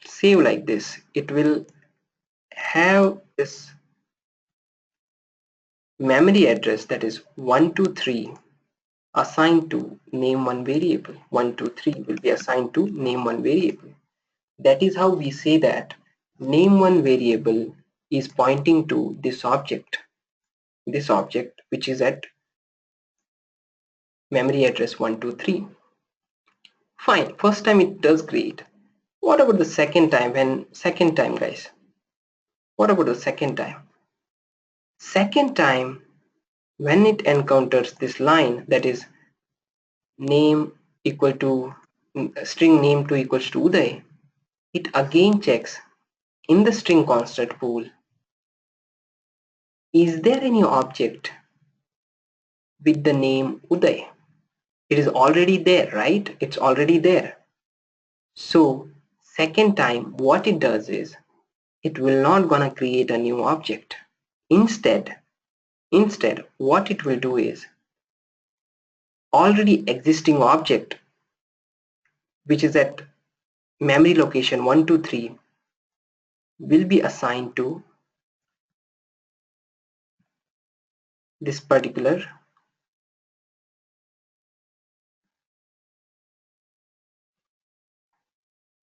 Speaker 1: save like this. It will have this memory address, that is 123, assigned to name one variable. 123 will be assigned to name one variable. That is how we say that name one variable is pointing to this object which is at memory address 123. Fine, first time it does great. What about the second time? Second time, guys, what about the second time? Second time, when it encounters this line, that is name equal to string name 2 equals to Uday, it again checks in the string constant pool, is there any object with the name Uday? It is already there, right? It's already there. So second time what it does is, it will not gonna create a new object. Instead what it will do is, already existing object which is at memory location 1, 2, 3 will be assigned to this particular,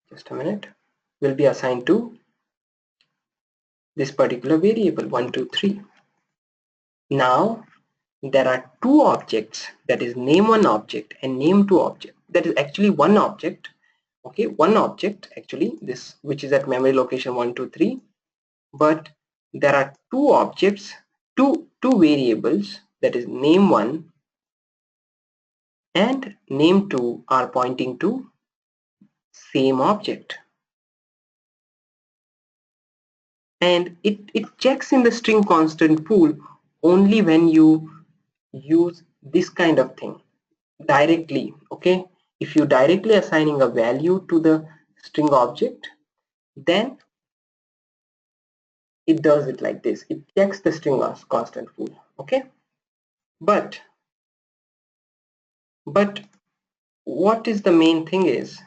Speaker 1: just a minute, will be assigned to this particular variable 1, 2, 3. Now there are two objects, that is name1 object and name2 object. That is actually one object, okay, one object actually, this which is at memory location 1, 2, 3, but there are two objects, two variables, that is name1 and name2 are pointing to same object. and it checks in the string constant pool only when you use this kind of thing directly. Okay, if you directly assigning a value to the string object, then it does it like this. It checks the string as constant pool. Okay, but what is the main thing is,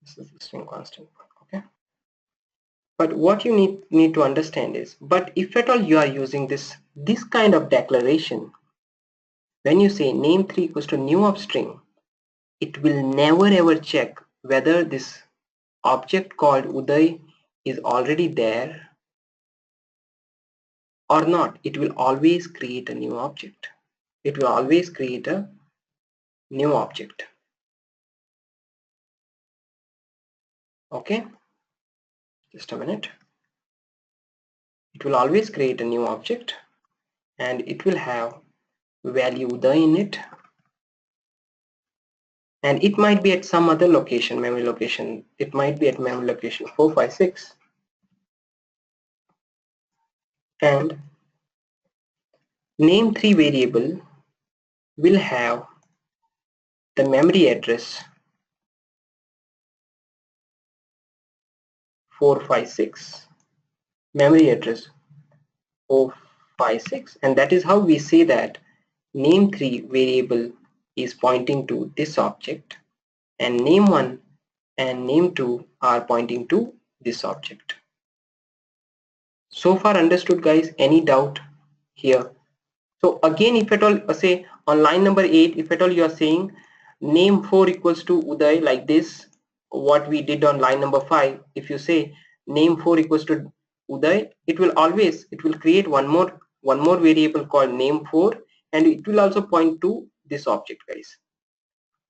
Speaker 1: this is the string constant pool. Okay, but what you need to understand is, but if at all you are using this kind of declaration, when you say name3 equals to new of string, it will never ever check whether this object called Uday is already there or not. It will always create a new object. It will always create a new object. Okay, just a minute. It will always create a new object and it will have value Uday in it, and it might be at some other location, memory location. It might be at memory location 456, and name3 variable will have the memory address 456, memory address 456, and that is how we say that name3 variable is pointing to this object and name1 and name2 are pointing to this object. So far understood, guys? Any doubt here? So again, if at all say on line number 8, if at all you are saying name4 equals to Uday like this, what we did on line number 5, if you say name4 equals to Uday, it will create one more variable called name4, and it will also point to this object, guys.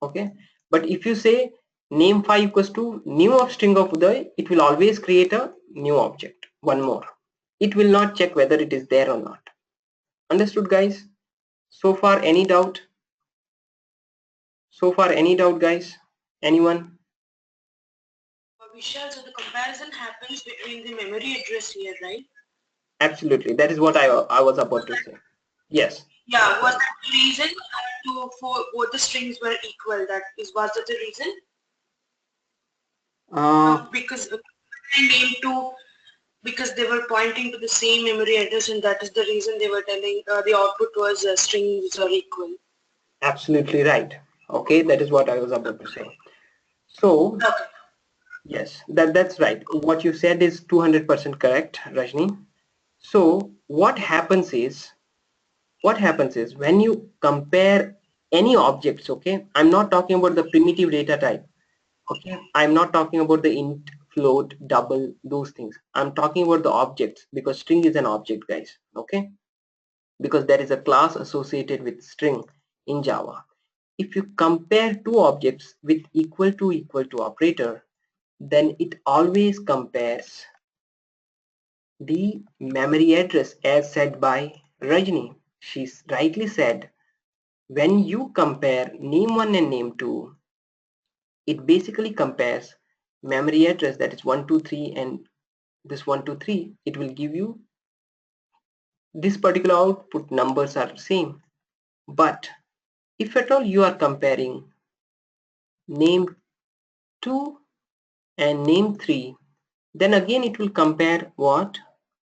Speaker 1: Okay, but if you say name5 equals to new of string of Uday, it will always create a new object, one more. It will not check whether it is there or not. Understood, guys? So far any doubt? So far any doubt, guys? Anyone?
Speaker 3: Vishal, so the comparison happens between the memory address here, right?
Speaker 1: Absolutely, that is what I was about to say. Yes.
Speaker 3: Yeah, was that the reason for both the strings were equal? Was that the reason? Because name two, because they were pointing to the same memory address, and that is the reason they were telling the output was strings are equal.
Speaker 1: Absolutely right. Okay, that is what I was about to say. So
Speaker 3: Okay.
Speaker 1: yes, that's right. What you said is 200% correct, Rajni. So what happens is when you compare any objects, okay, I'm not talking about the primitive data type. Okay, I'm not talking about the int, float, double, those things. I'm talking about the objects, because string is an object, guys. Okay, because there is a class associated with string in Java. If you compare two objects with equal to operator, then it always compares the memory address as said by Rajni. She rightly said, when you compare name1 and name2, it basically compares memory address, that is 123, and this 123. It will give you this particular output, numbers are same. But if at all you are comparing name2 and name3, then again it will compare what?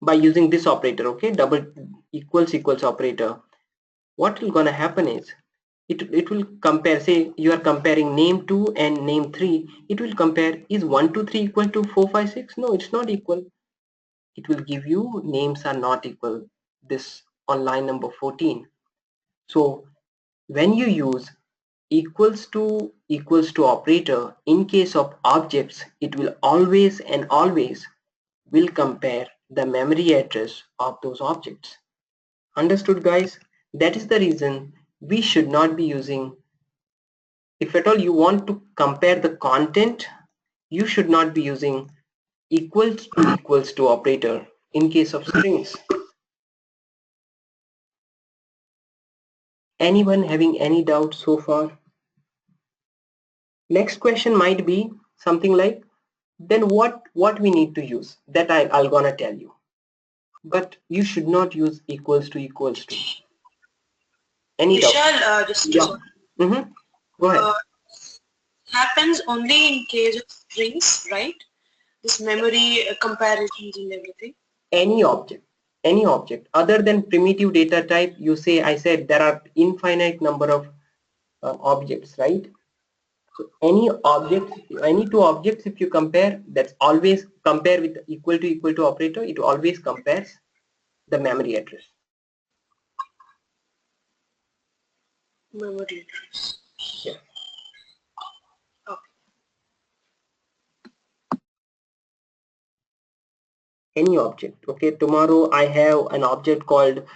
Speaker 1: By using this operator, okay, double equals operator. What will gonna happen is it will compare, say you are comparing name2 and name3, it will compare, is 123 equal to 456? No, it's not equal. It will give you names are not equal, this on line number 14. So when you use equals to operator in case of objects, it will always and always will compare the memory address of those objects. Understood, guys? That is the reason we should not be using, if at all you want to compare the content, you should not be using equals to operator in case of strings. Anyone having any doubt so far? Next question might be something like, then what we need to use, that I'll gonna tell you. But you should not use equals to any doubt.
Speaker 3: Vishal, just
Speaker 1: Yeah. Go ahead.
Speaker 3: uh, happens only in case of strings, right? This memory comparisons and everything.
Speaker 1: Any object other than primitive data type. You say, I said there are infinite number of objects, right? So any two objects, if you compare, that's always compare with equal to operator, it always compares the memory address.
Speaker 3: Memory address.
Speaker 1: Yeah.
Speaker 3: Okay.
Speaker 1: Any object. Okay, tomorrow I have an object called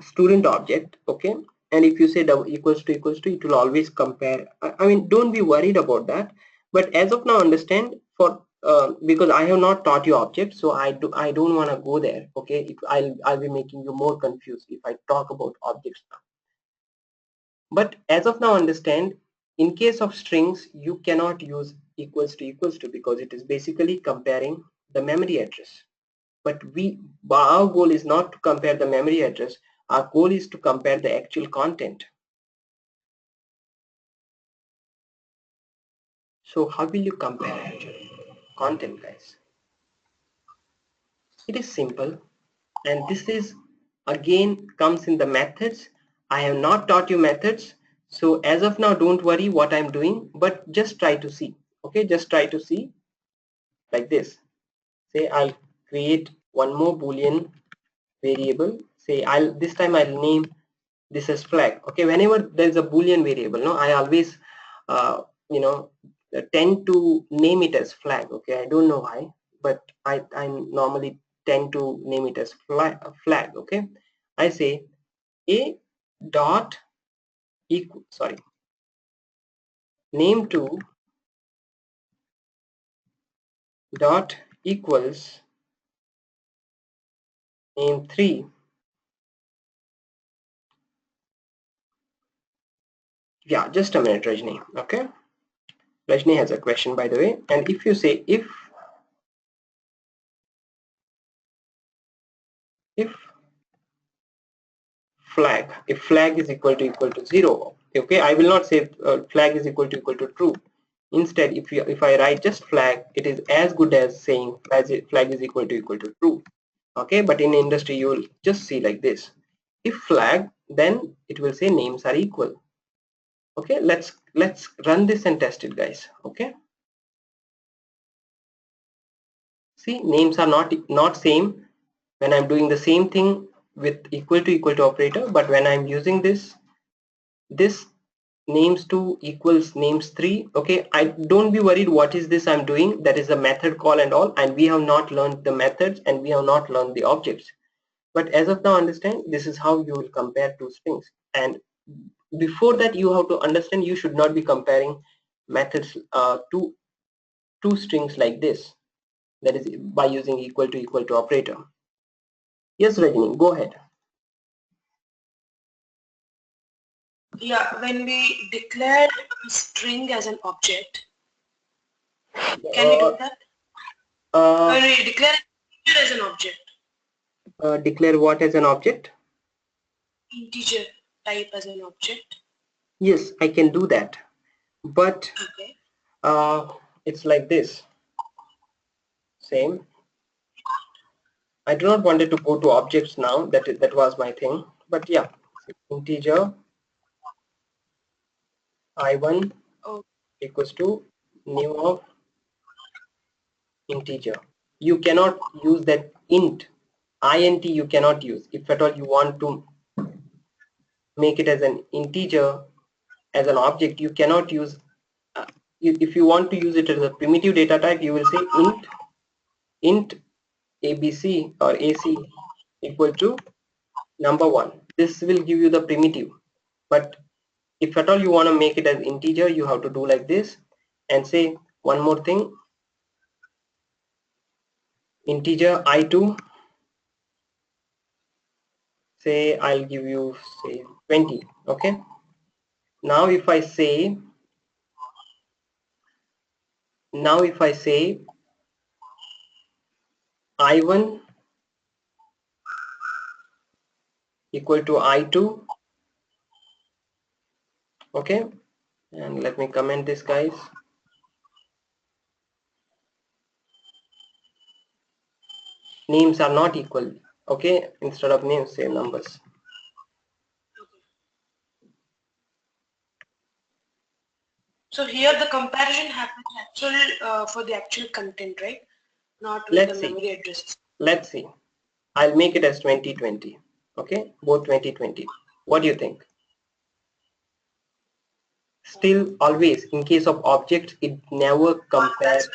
Speaker 1: student object. Okay, and if you say equals to, it will always compare. I mean, don't be worried about that. But as of now, understand, for because I have not taught you objects, so I don't want to go there. Okay, I'll be making you more confused if I talk about objects now. But as of now, understand, in case of strings, you cannot use equals to because it is basically comparing the memory address. But our goal is not to compare the memory address. Our goal is to compare the actual content. So how will you compare actual content, guys? It is simple, and this is again comes in the methods. I have not taught you methods, so as of now, don't worry what I'm doing, but just try to see. Okay, just try to see like this. Say I'll create one more boolean variable. Say this time I'll name this as flag. Okay, whenever there's a boolean variable, no, I always uh, you know tend to name it as flag. Okay, I don't know why, but I normally tend to name it as flag. Okay, I say a dot equal, sorry, name 2 dot equals name 3. Yeah, just a minute, Rajni. Okay, Rajni has a question, by the way. And if you say if flag, if flag is equal to 0, okay, I will not say flag is equal to true. Instead, if I write just flag, it is as good as saying flag is equal to true. Okay, but in industry you will just see like this. If flag, then it will say names are equal. Okay, let's run this and test it, guys. Okay, see, names are not same when I'm doing the same thing with equal to operator, but when I'm using this names 2 equals names 3. Okay, I don't be worried what is this I'm doing. That is a method call and all, and we have not learned the methods and we have not learned the objects. But as of now, understand, this is how you will compare two strings. And before that, you have to understand, you should not be comparing methods to two strings like this, that is by using equal to operator. Yes, Rajini, go ahead.
Speaker 3: Yeah, when we declare a string as an object, can we do that?
Speaker 1: Uh,
Speaker 3: When we declare an integer as an object,
Speaker 1: declare what as an object?
Speaker 3: integer type as an object.
Speaker 1: Yes, I can do that, but
Speaker 3: Okay.
Speaker 1: it's like this. Same. I do not wanted to go to objects now. That was my thing. But yeah, integer I1
Speaker 3: Oh,
Speaker 1: equals to new of integer. You cannot use that int. You cannot use. If at all you want to make it as an integer, as an object, you cannot use. If you want to use it as a primitive data type, you will say int abc or ac equal to number 1. This will give you the primitive. But if at all you want to make it as integer, you have to do like this and say one more thing, integer I2, say I'll give you say 20. Okay, now if I say Now if I say I1 equal to I2, okay, and let me comment this, guys. Names are not equal, okay, instead of names say numbers.
Speaker 3: So here the comparison happens actually for the actual content, right? Not with the
Speaker 1: Let's see,
Speaker 3: memory addresses.
Speaker 1: let's see. I'll make it as 2020, okay, both 2020. What do you think? Still, always in case of objects,
Speaker 3: That's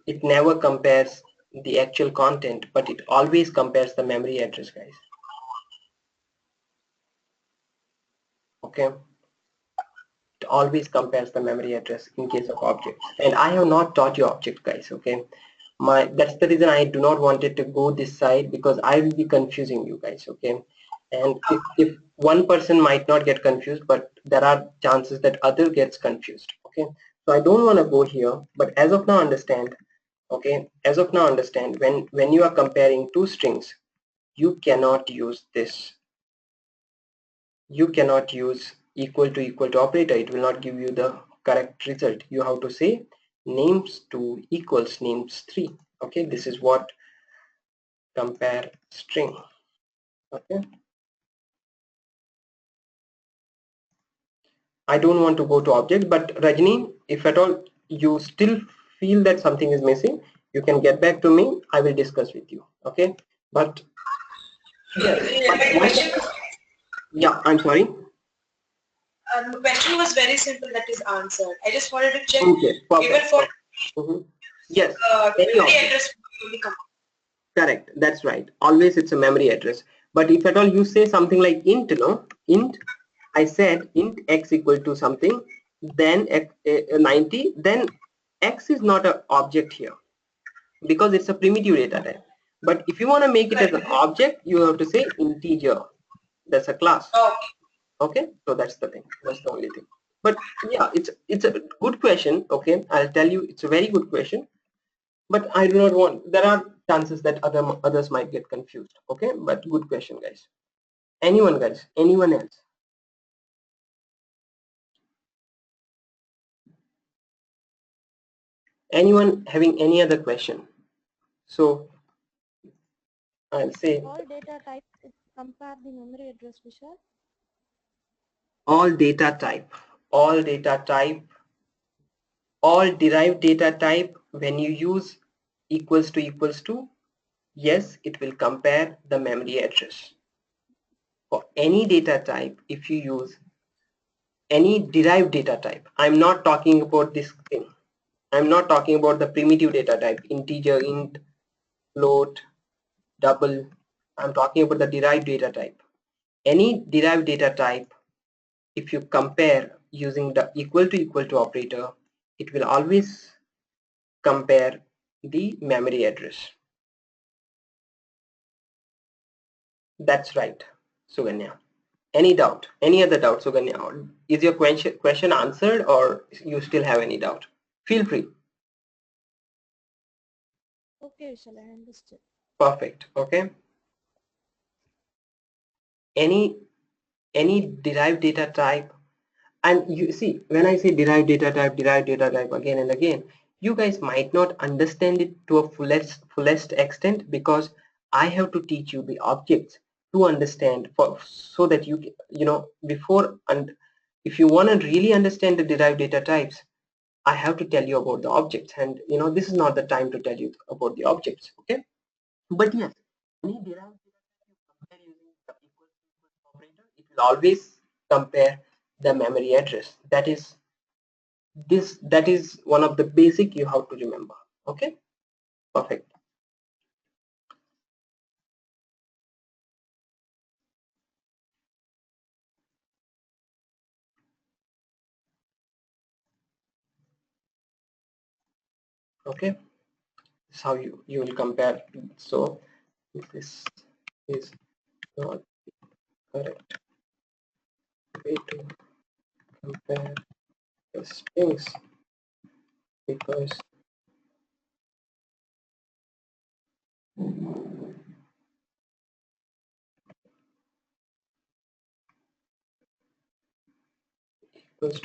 Speaker 1: it never compares the actual content, but it always compares the memory address, guys. Okay, it always compares the memory address in case of objects. And I have not taught you object, guys. Okay, that's the reason I do not want it to go this side, because I will be confusing you guys. Okay, and if one person might not get confused, but there are chances that other gets confused. Okay, so I don't want to go here, but as of now understand, okay, as of now understand, when you are comparing two strings, you cannot use this. You cannot use equal to operator. It will not give you the correct result. You have to say names2 equals names3. Okay, this is what compare string. Okay, I don't want to go to object, but Rajni, if at all you still feel that something is missing, you can get back to me. I will discuss with you. Okay, but yes, but
Speaker 3: my
Speaker 1: one,
Speaker 3: question.
Speaker 1: yeah, I'm sorry.
Speaker 3: The question was very simple. That is answered. I just wanted to check
Speaker 1: Okay,
Speaker 3: even
Speaker 1: perfect.
Speaker 3: for
Speaker 1: Mhm. Yes, any
Speaker 3: memory
Speaker 1: object.
Speaker 3: address only come.
Speaker 1: Correct, that's right. Always it's a memory address. But if at all you say something like int, no, int, I said int x equal to something, then 90, then x is not an object here because it's a primitive data type. But if you want to make it as
Speaker 3: Correct.
Speaker 1: an object, you have to say integer. That's a class.
Speaker 3: Okay.
Speaker 1: Okay, so that's the thing. That's the only thing. But yeah, it's a good question. Okay, I'll tell you, it's a very good question. But I do not want, there are chances that others might get confused. Okay, but good question, guys. Anyone, guys, anyone else, anyone having any other question? So I'll say
Speaker 4: All data types compare the memory address, Vishal.
Speaker 1: all data type, all data type, all derived data type, when you use equals to, yes, it will compare the memory address. For any data type, if you use any derived data type, I'm not talking about this thing. I'm not talking about the primitive data type, integer, int, float, double. I'm talking about the derived data type. Any derived data type, if you compare using the equal to operator, it will always compare the memory address. That's right, Suganya. Any doubt? Any other doubt, Suganya? Is your question answered, or you still have any doubt? Feel free.
Speaker 4: Okay, Vishal, I understood.
Speaker 1: Perfect. Okay. Any derived data type, and you see, when I say derived data type again and again, you guys might not understand it to a fullest extent, because I have to teach you the objects to understand, for so that you know before, and if you want to really understand the derived data types, I have to tell you about the objects, and this is not the time to tell you about the objects. Okay, but yes, any derived data type you compare using the equal operator, it will always compare the memory address. That is one of the basic you have to remember. Okay, perfect. Okay, this is how you will compare. So this is not correct way to compare the strings equals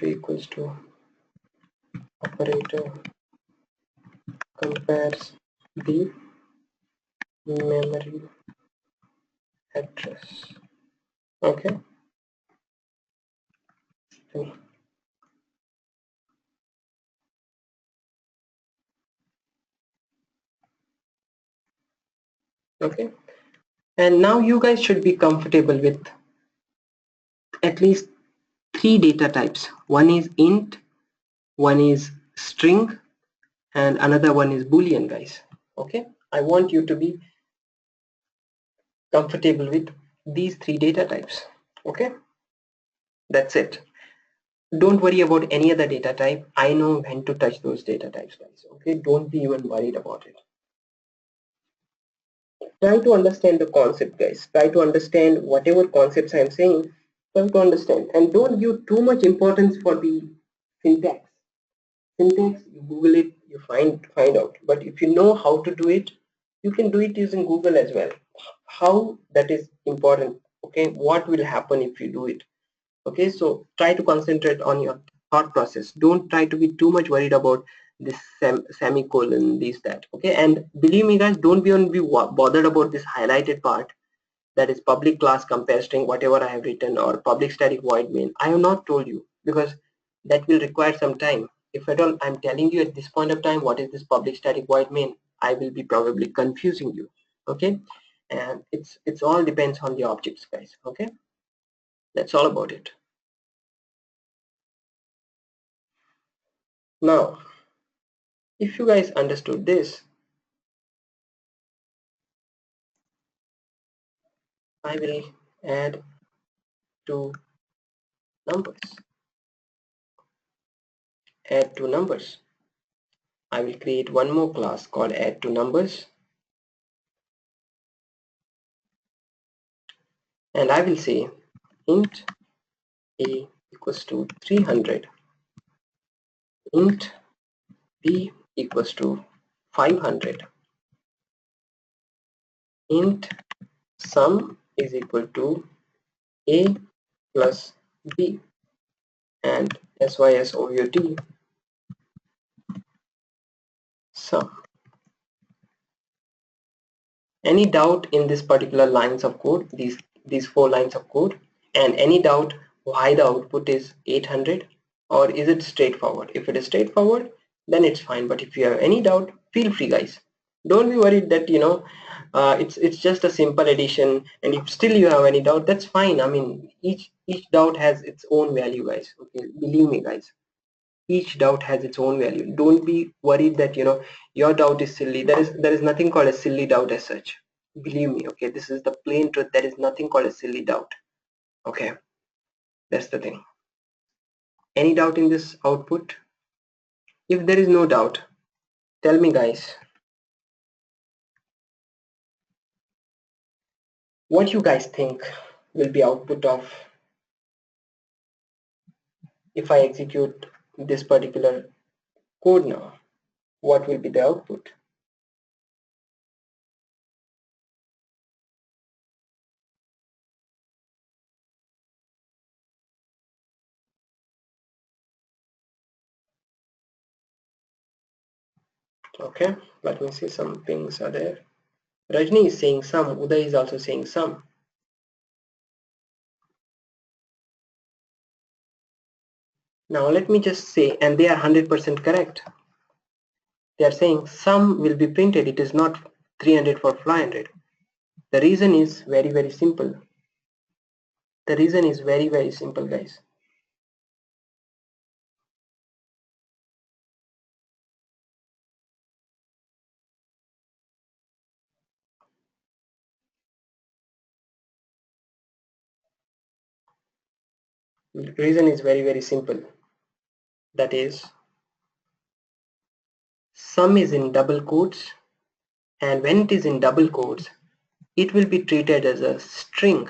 Speaker 1: equals to operator compares the memory address. Okay. Okay. And now you guys should be comfortable with at least three data types. One is int, one is string, and another one is boolean, guys. Okay. I want you to be comfortable with these three data types. Okay. That's it. Don't worry about any other data type. I know when to touch those data types, guys. Okay. Don't be even worried about it. Try to understand the concept, guys. Try to understand whatever concepts I'm saying. Try to understand and don't give too much importance for the syntax. Syntax, you Google it, you find out. But if you know how to do it, you can do it using Google as well. How, that is important. Okay, what will happen if you do it? Okay, so try to concentrate on your thought process. Don't try to be too much worried about this semicolon, this, that. Okay, and believe me, guys, don't be bothered about this highlighted part, that is public class compare string, whatever I have written, or public static void main. I have not told you because that will require some time. If at all I'm telling you at this point of time what is this public static void main, I will be probably confusing you. Okay, and it's all depends on the objects, guys. Okay, that's all about it. Now if you guys understood this, I will add two numbers. Add two numbers. I will create one more class called add two numbers, and I will say int a equals to 300, int b equals to 500, int sum is equal to a plus b, and sysovut sum. Any doubt in this particular lines of code, these four lines of code, and any doubt why the output is 800, or is it straightforward? If it is straightforward, then it's fine. But if you have any doubt, feel free, guys. Don't be worried that it's just a simple addition, and if still you have any doubt, that's fine. I mean, each doubt has its own value, guys. Okay, believe me, guys. Each doubt has its own value. Don't be worried that your doubt is silly. There is nothing called a silly doubt as such. Believe me. Okay, this is the plain truth. There is nothing called a silly doubt. Okay, that's the thing. Any doubt in this output? If there is no doubt, tell me, guys, what you guys think will be output of if I execute this particular code now. What will be the output? Okay, let me see, some things are there. Rajni is saying some, Uday is also saying some. Now let me just say, and they are 100% correct. They are saying sum will be printed. It is not 300 for 500. The reason is very, very simple. The reason is very, very simple, guys. The reason is very, very simple. That is, sum is in double quotes, and when it is in double quotes, it will be treated as a string.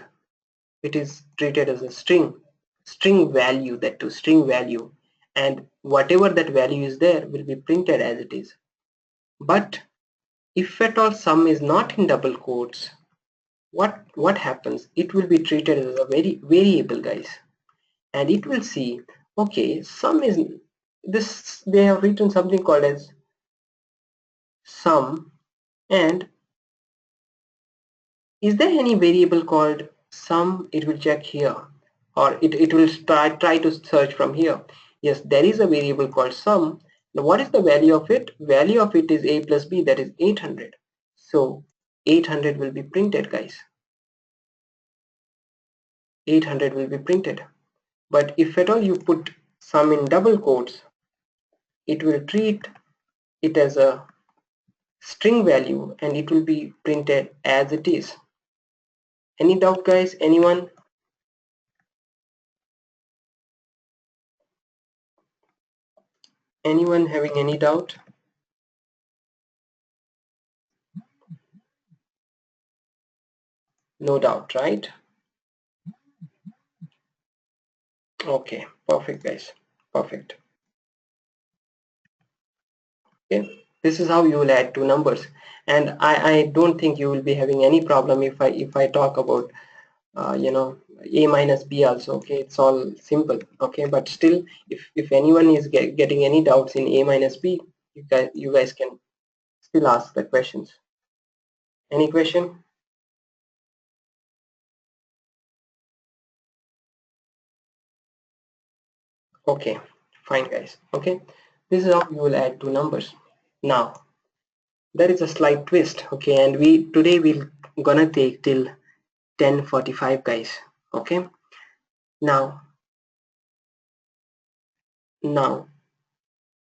Speaker 1: It is treated as a string value, that to string value, and whatever that value is there will be printed as it is. But if at all sum is not in double quotes, what happens? It will be treated as a variable, guys, and it will see, okay, sum is this, they have written something called as sum, and is there any variable called sum? It will check here, or it will try to search from here. Yes, there is a variable called sum. Now what is the value of it? Value of it is a plus b, that is 800. So 800 will be printed, guys. 800 will be printed. But if at all you put sum in double quotes, it will treat it as a string value and it will be printed as it is. Any doubt, guys? Anyone? Anyone having any doubt? No doubt, right? Okay, perfect, guys. Perfect. Okay, this is how you will add two numbers, and I don't think you will be having any problem if I talk about you know, a minus b also. Okay, it's all simple. Okay, but still, if anyone is getting any doubts in a minus b, you guys can still ask the questions. Any question? Okay, fine, guys. Okay, this is how you will add two numbers. Now there is a slight twist. Okay, and today we're gonna take till 10:45, guys. Okay, now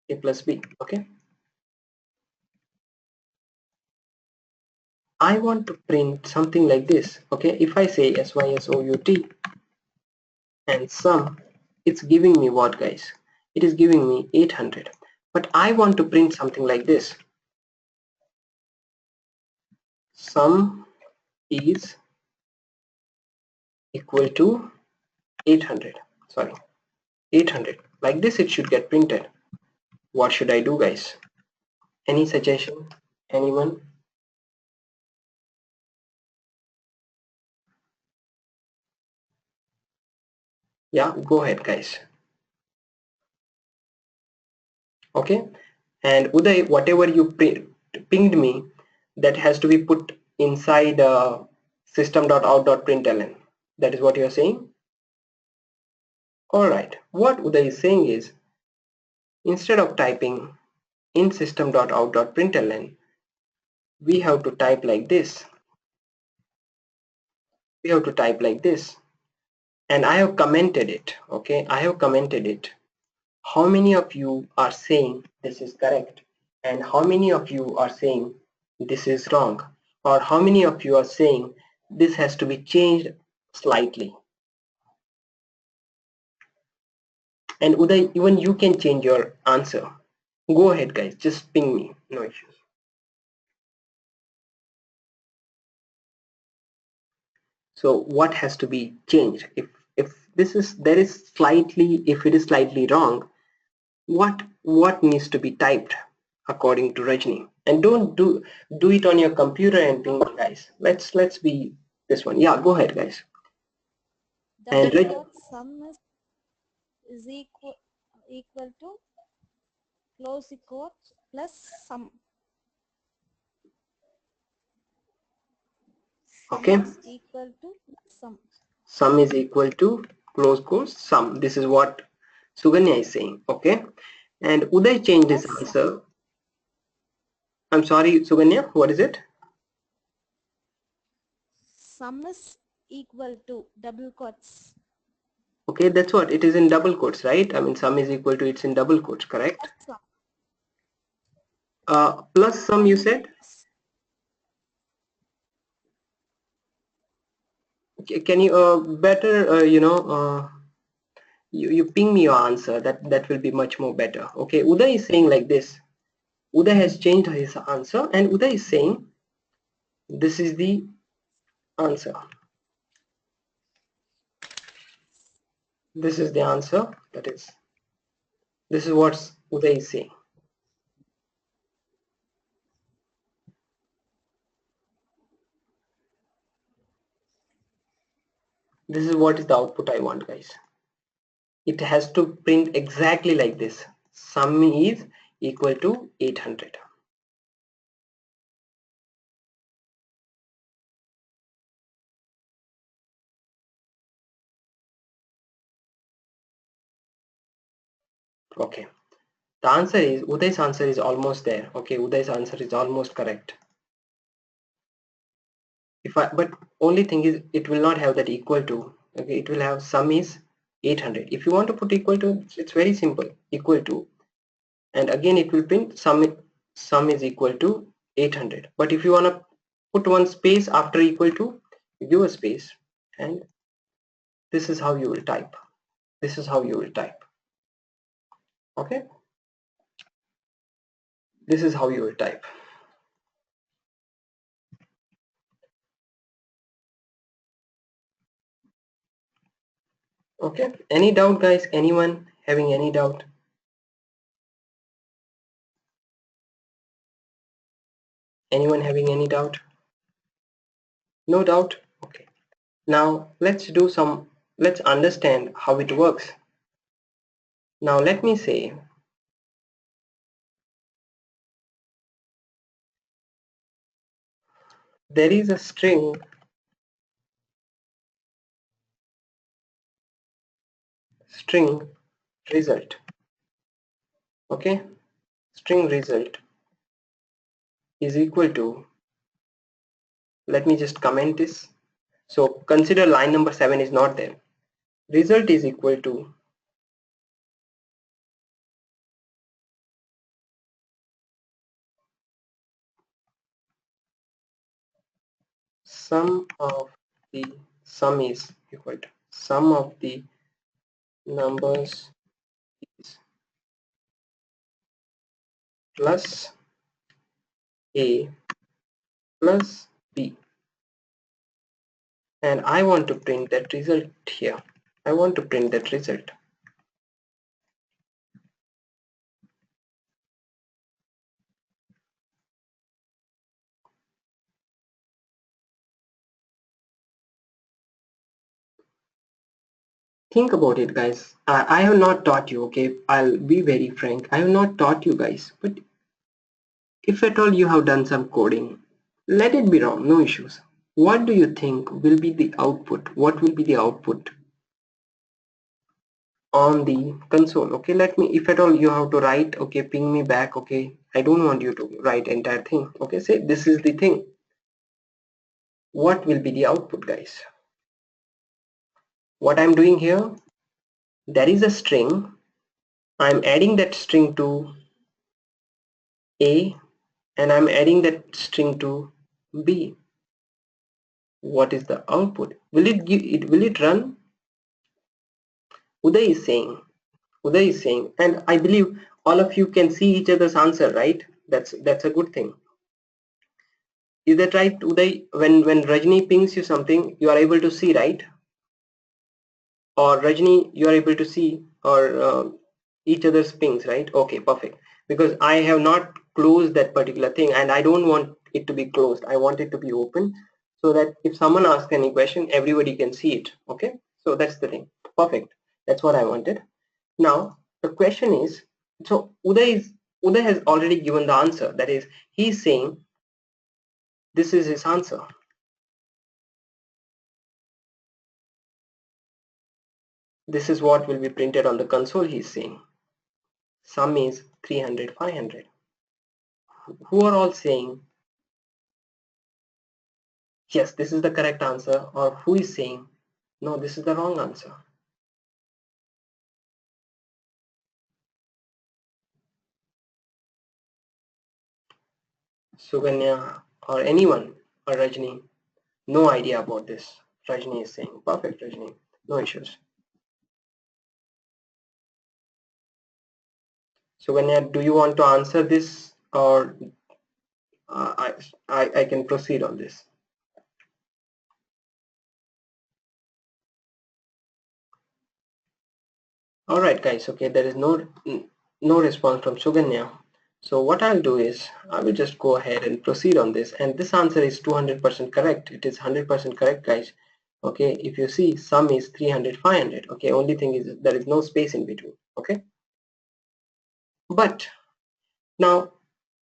Speaker 1: a plus b. Okay, I want to print something like this. Okay, if I say SYSOUT and sum, it's giving me what, guys? It is giving me 800. But I want to print something like this. Sum is equal to 800. Sorry, 800. Like this it should get printed. What should I do, guys? Any suggestion? Anyone? Yeah, go ahead, guys. Okay, and Uday, whatever you pinged me, that has to be put inside system.out.println. That is what you are saying? Alright, what Uday is saying is, instead of typing in system.out.println, we have to type like this. We have to type like this. And I have commented it. Okay, I have commented it. How many of you are saying this is correct? And how many of you are saying this is wrong? Or how many of you are saying this has to be changed slightly? And Uday, even you can change your answer. Go ahead, guys, just ping me, no issues. So what has to be changed? If this is, there is slightly, if it is slightly wrong, what needs to be typed according to Rajni? And don't do it on your computer and ping me, guys. Let's be this one. Yeah, go ahead, guys. And
Speaker 4: Double quote sum is equal to close quote plus sum. Sum
Speaker 1: okay,
Speaker 4: is equal to sum.
Speaker 1: sum is equal to close quotes sum. This is what Suganya is saying. Okay, and Uday changed his
Speaker 4: Plus
Speaker 1: answer. I'm sorry, Suganya, what is it?
Speaker 4: sum is equal to double quotes.
Speaker 1: Okay, that's what it is in double quotes, right? I mean, sum is equal to, it's in double quotes, correct?
Speaker 4: Plus sum.
Speaker 1: Plus sum, you said? Can you better you ping me your answer, that will be much more better. Okay, Uday is saying like this. Uday has changed his answer and Uday is saying this is the answer. This is the answer, that is This is what Uday is saying. This is what is the output I want, guys. It has to print exactly like this. Sum is equal to 800. Okay. The answer is, Uday's answer is almost there. Okay, Uday's answer is almost correct. But only thing is, it will not have that equal to. Okay, it will have sum is 800. If you want to put equal to, it's very simple. Equal to, and again it will print sum is equal to 800. But if you want to put one space after equal to, you give a space, and this is how you will type. This is how you will type. Okay, this is how you will type. Okay, any doubt, guys? Anyone having any doubt? Anyone having any doubt? No doubt? Okay. Now let's understand how it works. Now let me say there is a string result. Okay, string result is equal to, let me just comment this. So consider line number 7 is not there. Result is equal to sum is equal to sum of the numbers is plus a plus b, and I want to print that result here. I want to print that result. Think about it, guys. I have not taught you, okay? I'll be very frank. I have not taught you guys, but if at all you have done some coding, let it be wrong, no issues. What do you think will be the output? What will be the output on the console? Okay, let me, if at all you have to write, okay, ping me back, okay? I don't want you to write entire thing, okay? Say this is the thing. What will be the output, guys? What I'm doing here, there is a string. I'm adding that string to A and I'm adding that string to B. What is the output? Will it give it? Will it run? Uday is saying. Uday is saying, and I believe all of you can see each other's answer, right? That's a good thing. Is that right, Uday? When Rajni pings you something, you are able to see, right? Or Rajni, you are able to see or each other's pings, right? Okay, perfect. Because I have not closed that particular thing, and I don't want it to be closed. I want it to be open, so that if someone asks any question, everybody can see it. Okay, so that's the thing. Perfect. That's what I wanted. Now the question is, so Uday has already given the answer. That is, he's saying this is his answer. This is what will be printed on the console. He's saying sum is 300, 500. Who are all saying yes, this is the correct answer, or who is saying no, this is the wrong answer? Suganya or anyone, or Rajni? No idea about this. Rajni is saying perfect. Rajni, no issues. Suganya, do you want to answer this, or I can proceed on this? All right, guys. Okay, there is no no response from Suganya. So what I'll do is I will just go ahead and proceed on this, and this answer is 200% correct. It is 100% correct, guys. Okay, if you see, sum is 300 500. Okay, only thing is there is no space in between. Okay, but now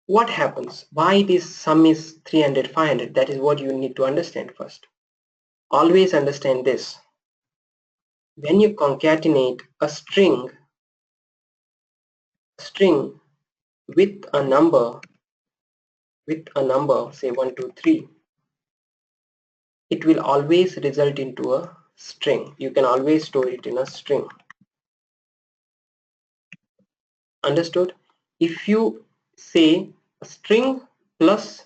Speaker 1: what happens? Why this sum is 300 500? That is what you need to understand first. Always understand this: when you concatenate a string with a number, say 1 2 3, it will always result into a string. You can always store it in a string. Understood? If you say a string plus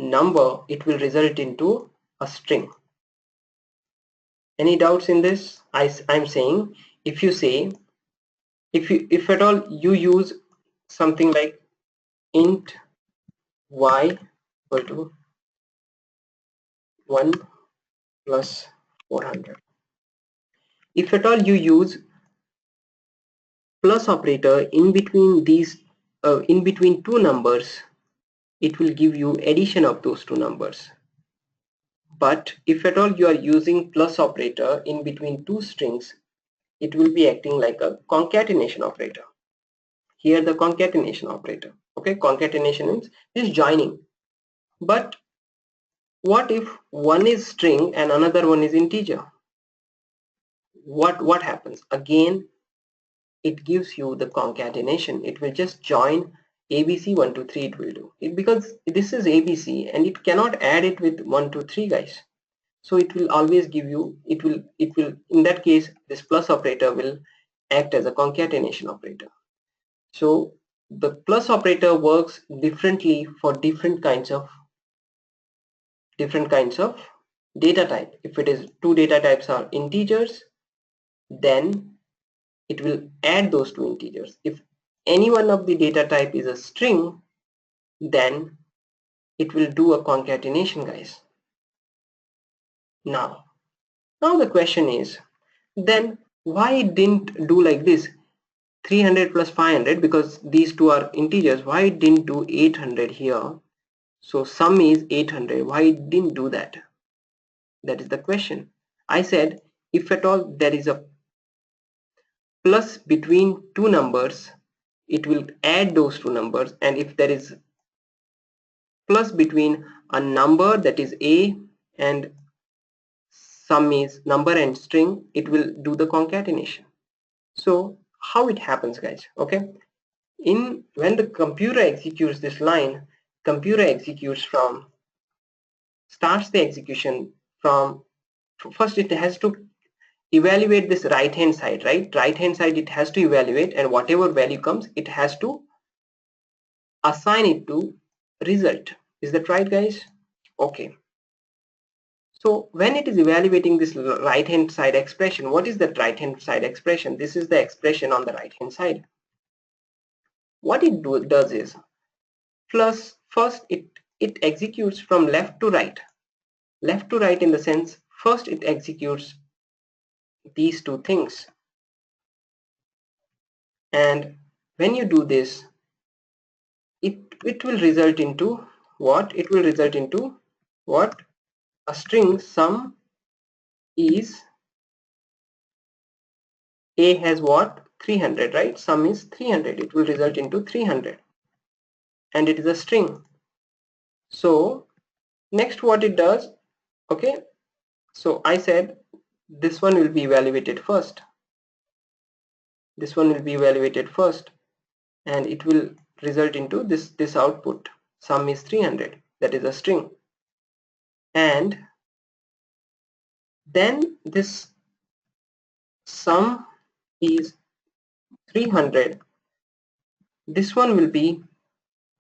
Speaker 1: number, it will result into a string. Any doubts in this? I'm saying, if you say, if at all you use something like int y equal to 1 plus 400. If at all you use plus operator in between these, in between two numbers, it will give you addition of those two numbers. But if at all you are using plus operator in between two strings, it will be acting like a concatenation operator. Here the concatenation operator. Okay, concatenation means is joining. But what if one is string and another one is integer? What happens? Again, it gives you the concatenation. It will just join ABC 1 2 3. It will do it because this is ABC and it cannot add it with 1 2 3, guys. So it will always give you, it will in that case this plus operator will act as a concatenation operator. So the plus operator works differently for different kinds of data type. If it is two data types are integers, then it will add those two integers. If any one of the data type is a string, then it will do a concatenation, guys. Now the question is, then why it didn't do like this 300 plus 500, because these two are integers? Why it didn't do 800 here? So sum is 800. Why it didn't do that? That is the question. I said if at all there is a plus between two numbers, it will add those two numbers, and if there is plus between a number that is a and sum is number and string, it will do the concatenation. So how it happens, guys? Okay, when the computer executes this line, computer executes from, starts the execution from, first it has to evaluate this right hand side, right hand side it has to evaluate, and whatever value comes it has to assign it to result. Is that right, guys? Okay, so when it is evaluating this right hand side expression, what is that right hand side expression? This is the expression on the right hand side. What it does is, first it executes from left to right. Left to right in the sense, first it executes these two things, and when you do this, it will result into what? It will result into what? A string sum is, a has what? 300, right? Sum is 300. It will result into 300, and it is a string. So next what it does, okay, so I said this one will be evaluated first. This one will be evaluated first, and it will result into this output. Sum is 300. That is a string. And then this sum is 300. This one will be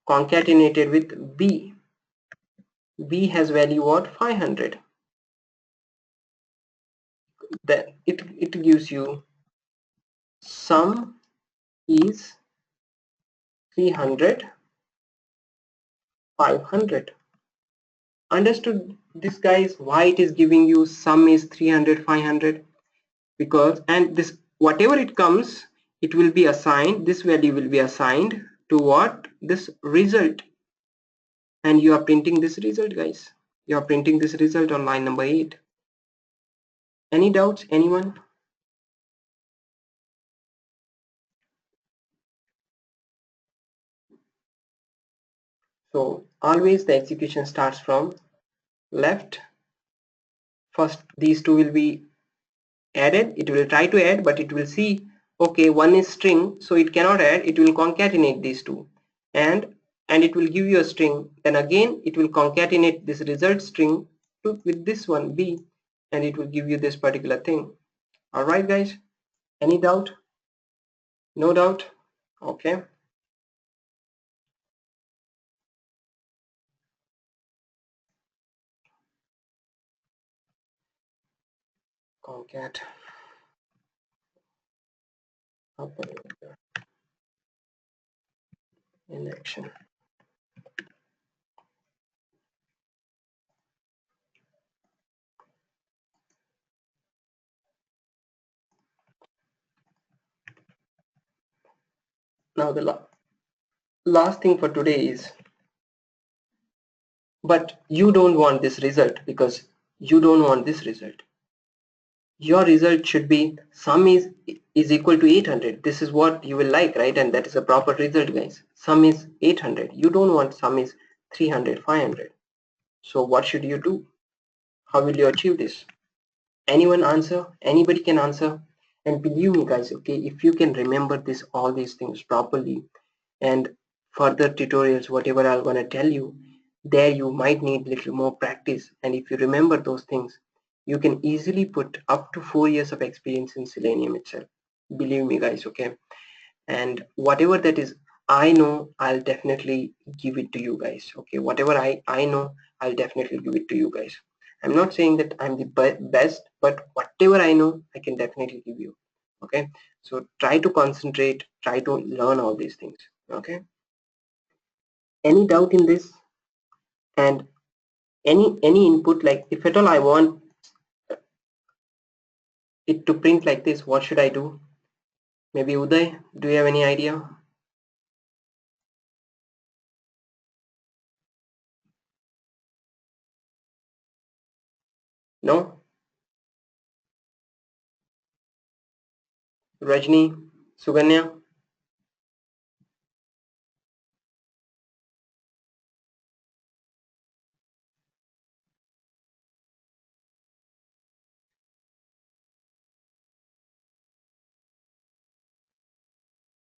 Speaker 1: concatenated with B. B has value what? 500. Then it gives you sum is 300 500. Understood this, guys? Why it is giving you sum is 300 500? Because, and this whatever it comes, it will be assigned, this value will be assigned to what? This result. And you are printing this result, guys. You are printing this result on line number 8. Any doubts, anyone? So always the execution starts from left. First these two will be added. It will try to add, but it will see, okay, one is string, so it cannot add. It will concatenate these two, and it will give you a string. Then again it will concatenate this result string with this one B, and it will give you this particular thing. All right, guys. Any doubt? No doubt? Okay. Concat operator in action. Now the last thing for today is, but you don't want this result because you don't want this result. Your result should be sum is equal to 800. This is what you will like, right? And that is a proper result, guys. Sum is 800. You don't want sum is 300, 500. So what should you do? How will you achieve this? Anyone answer? Anybody can answer? And believe me, guys, okay, if you can remember this, all these things properly, and further tutorials, whatever I'm going to tell you, there you might need little more practice. And if you remember those things, you can easily put up to 4 years of experience in Selenium itself. Believe me, guys, okay? And whatever that is, I know, I'll definitely give it to you guys, okay? Whatever I know, I'll definitely give it to you guys. I'm not saying that I'm the best, but whatever I know, I can definitely give you, okay? So try to concentrate, try to learn all these things, okay? Any doubt in this? And any input, like if at all I want it to print like this, what should I do? Maybe Uday, do you have any idea? No? Rajni, Suganya?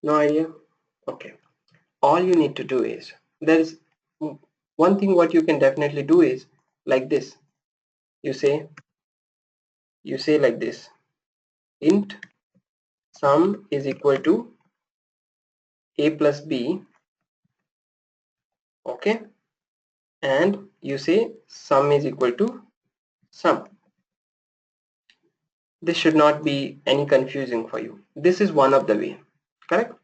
Speaker 1: No idea? Okay. All you need to do is, there's one thing what you can definitely do is like this. You say like this, int sum is equal to a plus b, okay, and you say sum is equal to sum. This should not be any confusing for you. This is one of the way, correct?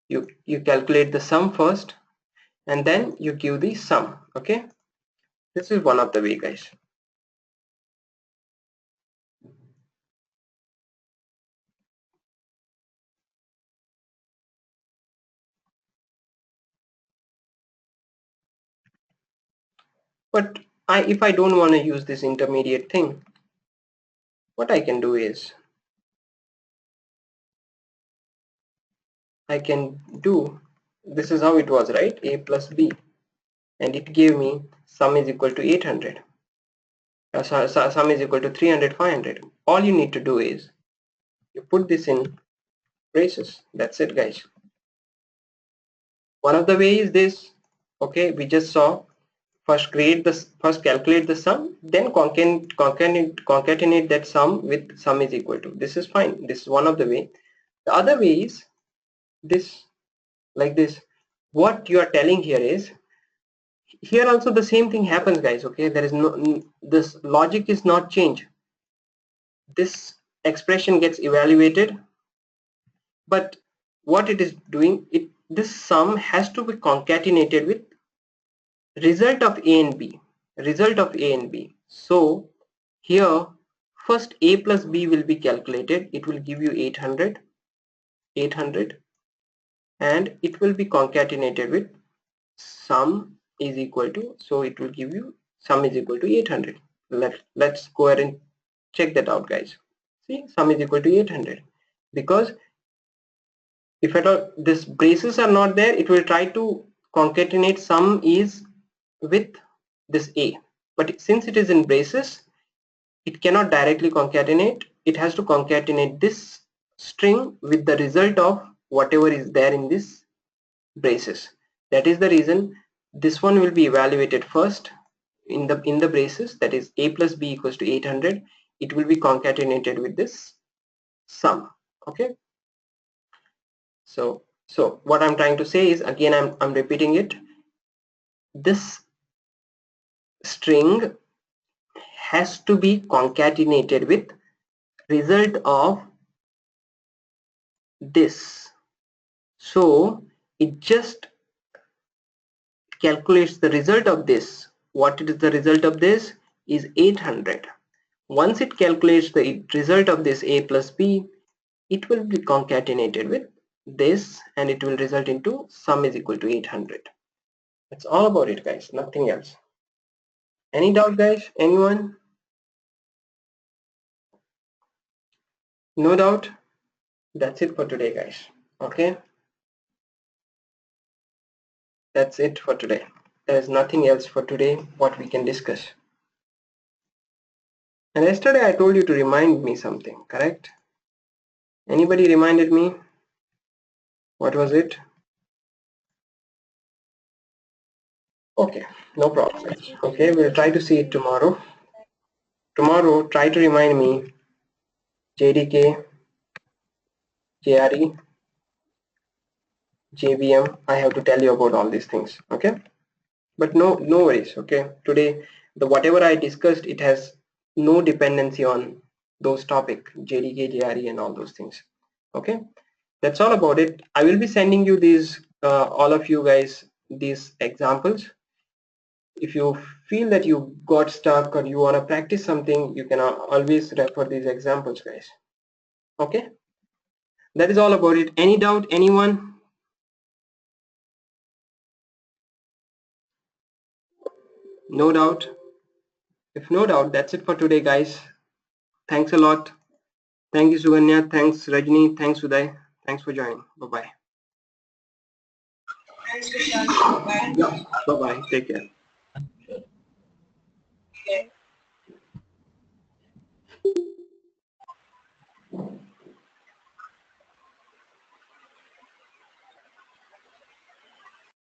Speaker 1: You calculate the sum first and then you give the sum, okay? This is one of the way, guys. But if I don't want to use this intermediate thing, what I can do is I can do, this is how it was, right? A plus b, and it gave me sum is equal to 800. Sum is equal to 300, 500. All you need to do is you put this in braces. That's it, guys. One of the way is this, okay, we just saw. First calculate the sum, then concatenate that sum with sum is equal to. This is fine. This is one of the way. The other way is this, like this. What you are telling here is, here also the same thing happens, guys, okay? There is no, this logic is not changed. This expression gets evaluated, but what it is doing, this sum has to be concatenated with result of a and b, result of a and b. So here first a plus b will be calculated. It will give you 800, 800, and it will be concatenated with sum is equal to, so it will give you sum is equal to 800. Let's go ahead and check that out, guys. See, sum is equal to 800, because if at all this braces are not there, it will try to concatenate sum is with this A, but since it is in braces, it cannot directly concatenate. It has to concatenate this string with the result of whatever is there in this braces. That is the reason this one will be evaluated first in the braces, that is A plus B equals to 800. It will be concatenated with this sum. Okay, so what I'm trying to say is, again, I'm repeating it, this string has to be concatenated with result of this. So it just calculates the result of this. What is the result of this is 800. Once it calculates the result of this A plus B, it will be concatenated with this, and it will result into sum is equal to 800. That's all about it, guys, nothing else. Any doubt, guys? Anyone? No doubt? That's it for today, guys. Okay, that's it for today. There's nothing else for today what we can discuss. And yesterday I told you to remind me something, correct? Anybody reminded me? What was it? Okay, no problem, guys. Okay, we'll try to see it tomorrow. Tomorrow, try to remind me JDK, JRE, JVM. I have to tell you about all these things. Okay, but no worries. Okay, today the whatever I discussed, it has no dependency on those topic, JDK, JRE, and all those things. Okay, that's all about it. I will be sending you these all of you guys these examples. If you feel that you got stuck or you want to practice something, you can always refer these examples, guys. Okay, that is all about it. Any doubt, anyone? No doubt? If no doubt, that's it for today, guys. Thanks a lot. Thank you, Suganya. Thanks, Rajni. Thanks, Uday. Thanks for joining. Bye-bye.
Speaker 3: Thanks, Vishal. Bye.
Speaker 1: Yeah. Bye-bye. Take care.
Speaker 3: Okay.